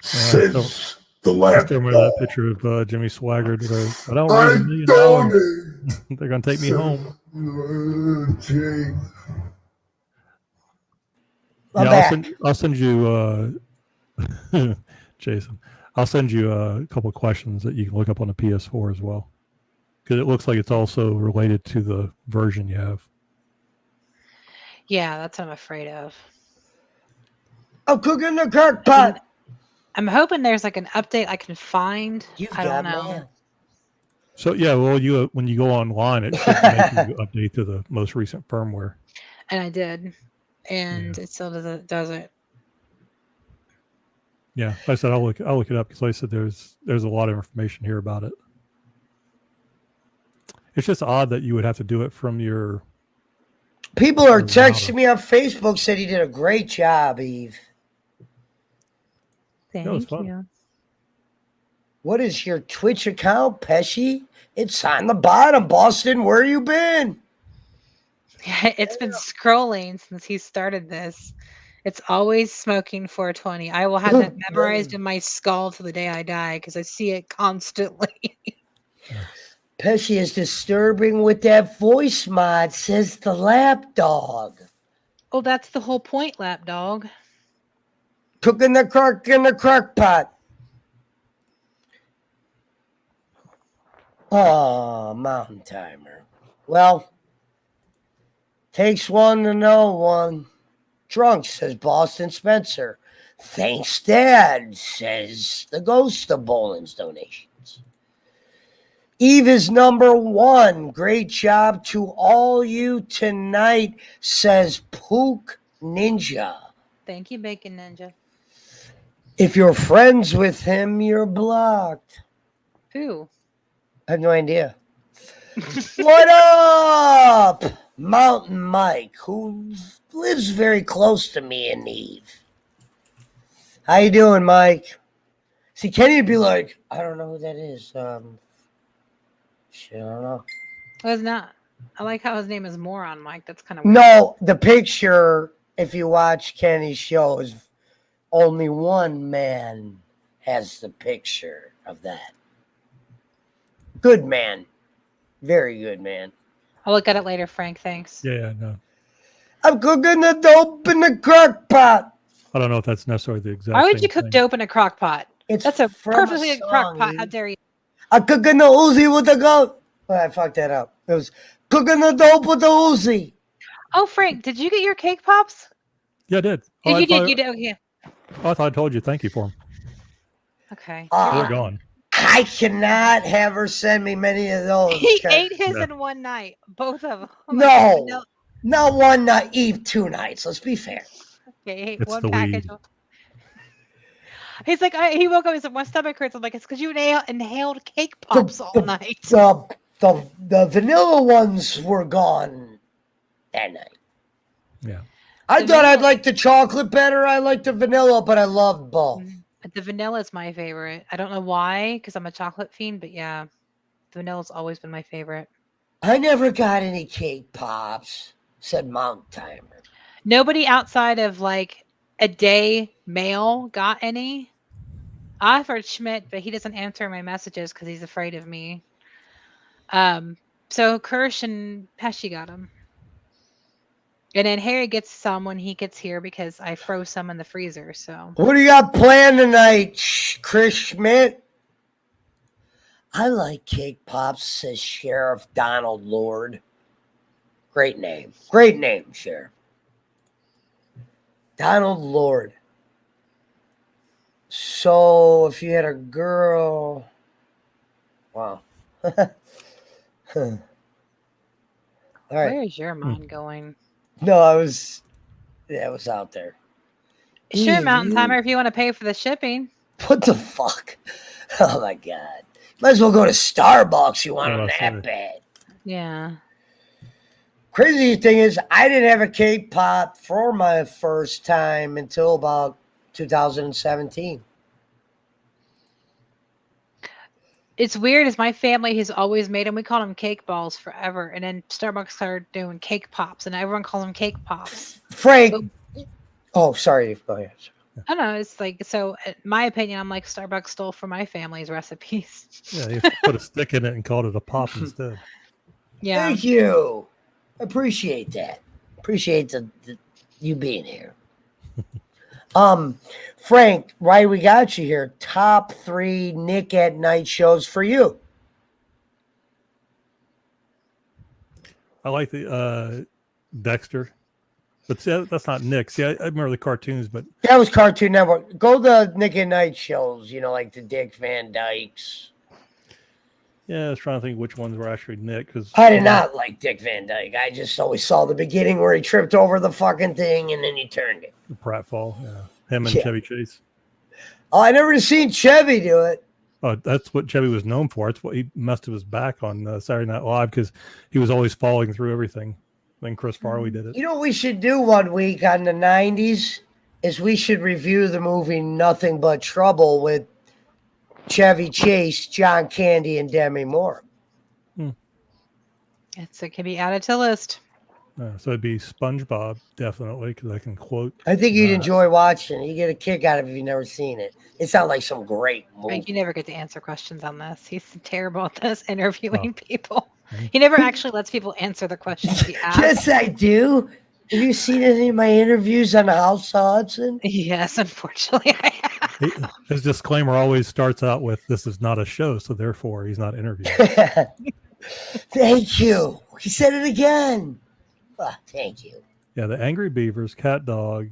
says the I still lapdog. remember that picture of Jimmy Swagger. I don't I raise $1 million. donate. They're going to take me home. Jake. I'll send you, Jason. I'll send you a couple of questions that you can look up on the PS4 as well, because it looks like it's also related to the version you have. Yeah, that's what I'm afraid of. I'm cooking the crock pot. I'm hoping there's like an update I can find. I don't know. Mail. So yeah, well, when you go online, it should make you update to the most recent firmware. And I did, and it still doesn't. Yeah, like I said I'll look it up because like I said there's a lot of information here about it. It's just odd that you would have to do it from your People are texting me on Facebook, said he did a great job, Eve. Thank you. What is your Twitch account, Pesci? It's on the bottom. Boston, where you been? Yeah, it's been scrolling since he started this. It's always smoking 420. I will have that memorized in my skull to the day I die because I see it constantly. Pesci is disturbing with that voice mod, says the lap dog. Oh, that's the whole point, lap dog. Cooking the crock in the crock pot. Oh, mountain timer. Well, takes one to know one. Drunk, says Boston Spencer. Thanks, Dad, says the ghost of Boland's donations. Eve is number one. Great job to all you tonight, says Pook Ninja. Thank you, Bacon Ninja. If you're friends with him, you're blocked. Who? I have no idea. What up, Mountain Mike, who lives very close to me and Eve? How you doing, Mike? See, Kenny would be like, I don't know who that is. Shit, I don't know. Well, it's not. I like how his name is Moron Mike. That's kind of weird. No, the picture, if you watch Kenny's show, is only one man has the picture of that. Good man. Very good man. I'll look at it later, Frank. Thanks. Yeah, no. I'm cooking the dope in the crock pot. I don't know if that's necessarily the exact. Why would you same cook thing. dope in a crock pot? That's a from perfectly good crock song, pot. dude. How dare you? I'm cooking the Uzi with the goat. Oh, I fucked that up. It was cooking the dope with the Uzi. Oh, Frank, did you get your cake pops? Yeah, I did. You did. You did. Okay. Oh, I thought I told you. Thank you for them. Okay. They're gone. I cannot have her send me many of those. He ate his in one night. Both of them. No. Not one night, Eve, 2 nights. Let's be fair. Okay, It's one the package. weed. He's like, he woke up. He said, "My stomach hurts." I'm like, "It's because you inhaled cake pops all night." The vanilla ones were gone that night. Yeah. I thought I'd like the chocolate better. I like the vanilla, but I love both. The vanilla is my favorite. I don't know why, because I'm a chocolate fiend, but yeah, the vanilla's always been my favorite. I never got any cake pops, said Mount Timer. Nobody outside of like a day mail got any. I offered Schmidt, but he doesn't answer my messages because he's afraid of me. So Kirsch and Pesci got them. And then Harry gets some when he gets here because I froze some in the freezer. So what do you got planned tonight, Chris Schmidt? I like cake pops, says Sheriff Donald Lord. Great name. Great name, Sheriff. Donald Lord. So if you had a girl, wow. All right. Where is your mind going? No, I was out there. Sure, Mountain Timer, if you want to pay for the shipping. What the fuck? Oh my god. Might as well go to Starbucks. You want them that bad. Yeah. Crazy thing is, I didn't have a cake pop for my first time until about 2017. It's weird as my family has always made them. We call them cake balls forever. And then Starbucks started doing cake pops and everyone calls them cake pops. Frank. Oh, sorry. Go ahead. I don't know. It's like, so in my opinion, I'm like Starbucks stole from my family's recipes. Yeah, you put a stick in it and called it a pop instead. Yeah. Thank you. Appreciate that. Appreciate the you being here. Frank, why we got you here? Top 3 Nick at Night shows for you. I like the Dexter. But see, that's not Nick. See, I remember the cartoons, but that was Cartoon Network. Go the Nick at Night shows, you know, like the Dick Van Dykes. Yeah, I was trying to think which ones were actually Nick. Because I did not like Dick Van Dyke. I just always saw the beginning where he tripped over the fucking thing and then he turned it. The pratfall, yeah. Him and Chevy Chase. Oh, I never seen Chevy do it. Oh, that's what Chevy was known for. That's what he messed up his back on Saturday Night Live because he was always falling through everything. Then Chris Farley did it. You know what we should do one week on the 90s? Is we should review the movie Nothing But Trouble with Chevy Chase, John Candy, and Demi Moore. It can be added to the list. So it'd be SpongeBob, definitely, because I can quote. I think you'd enjoy watching it. You get a kick out of it if you've never seen it. It sounds like some great movie. You never get to answer questions on this. He's terrible at this, interviewing people. He never actually lets people answer the questions he asks. Yes, I do. Have you seen any of my interviews on House of Hudson? Yes, unfortunately, I have. His disclaimer always starts out with, "This is not a show, so therefore he's not interviewing." Thank you. He said it again. Oh, thank you. Yeah, the Angry Beavers, Cat Dog,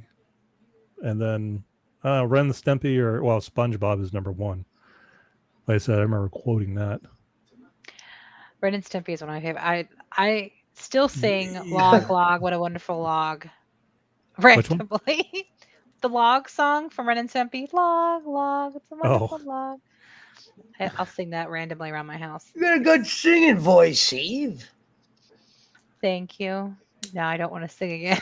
and then Ren the Stimpy, SpongeBob is number one. Like I said, I remember quoting that. Ren and Stimpy is one of my favorite. I still sing "Log Log, What a Wonderful Log" randomly. The log song from Ren and Stimpy. Log Log, it's a wonderful log. I'll sing that randomly around my house. You got a good singing voice, Eve. Thank you. No, I don't want to sing again.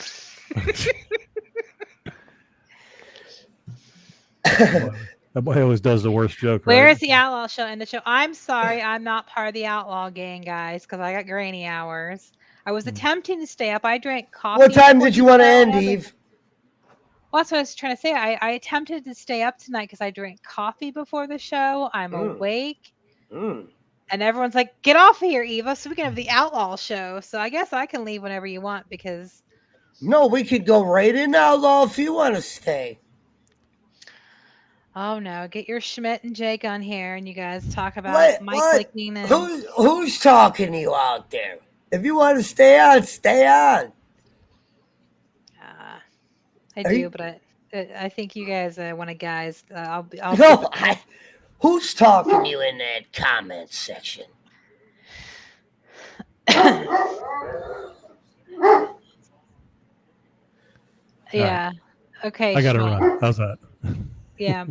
That boy always does the worst joke. Where right? is the Outlaw Show and the show? I'm sorry, I'm not part of the Outlaw gang, guys, because I got grainy hours. I was attempting to stay up. I drank coffee. What time did you want to end, Eve? Well, that's what I was trying to say. I attempted to stay up tonight because I drank coffee before the show. I'm awake. And everyone's like, get off of here, Eva, so we can have the Outlaw Show. So I guess I can leave whenever you want because... No, we could go right in Outlaw if you want to stay. Oh, no. Get your Schmidt and Jake on here and you guys talk about Mike licking and... Who's talking to you out there? If you want to stay on, stay on. I do, but I think you guys want to guys. Who's talking to you in that comment section? Yeah. Okay. I got to run. How's that? Yeah.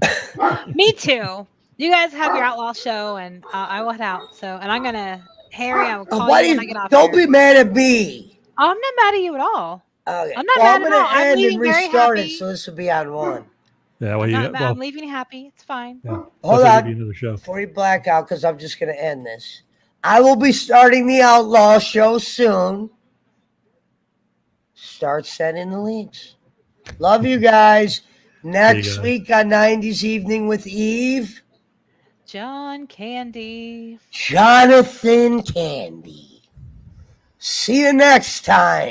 Me too. You guys have your Outlaw Show, and I will head out. And I'm gonna Harry. I will call you when I get off. Don't be mad at me. I'm not mad at you at all. Okay. I'm not mad at all. I'm going to end and restart it, so this will be on one. Yeah, I'm leaving happy. It's fine. Yeah. Hold on. Before you black out, because I'm just going to end this. I will be starting the Outlaw Show soon. Start sending the links. Love you guys. Next week on 90s Evening with Eve. John Candy. Jonathan Candy. See you next time.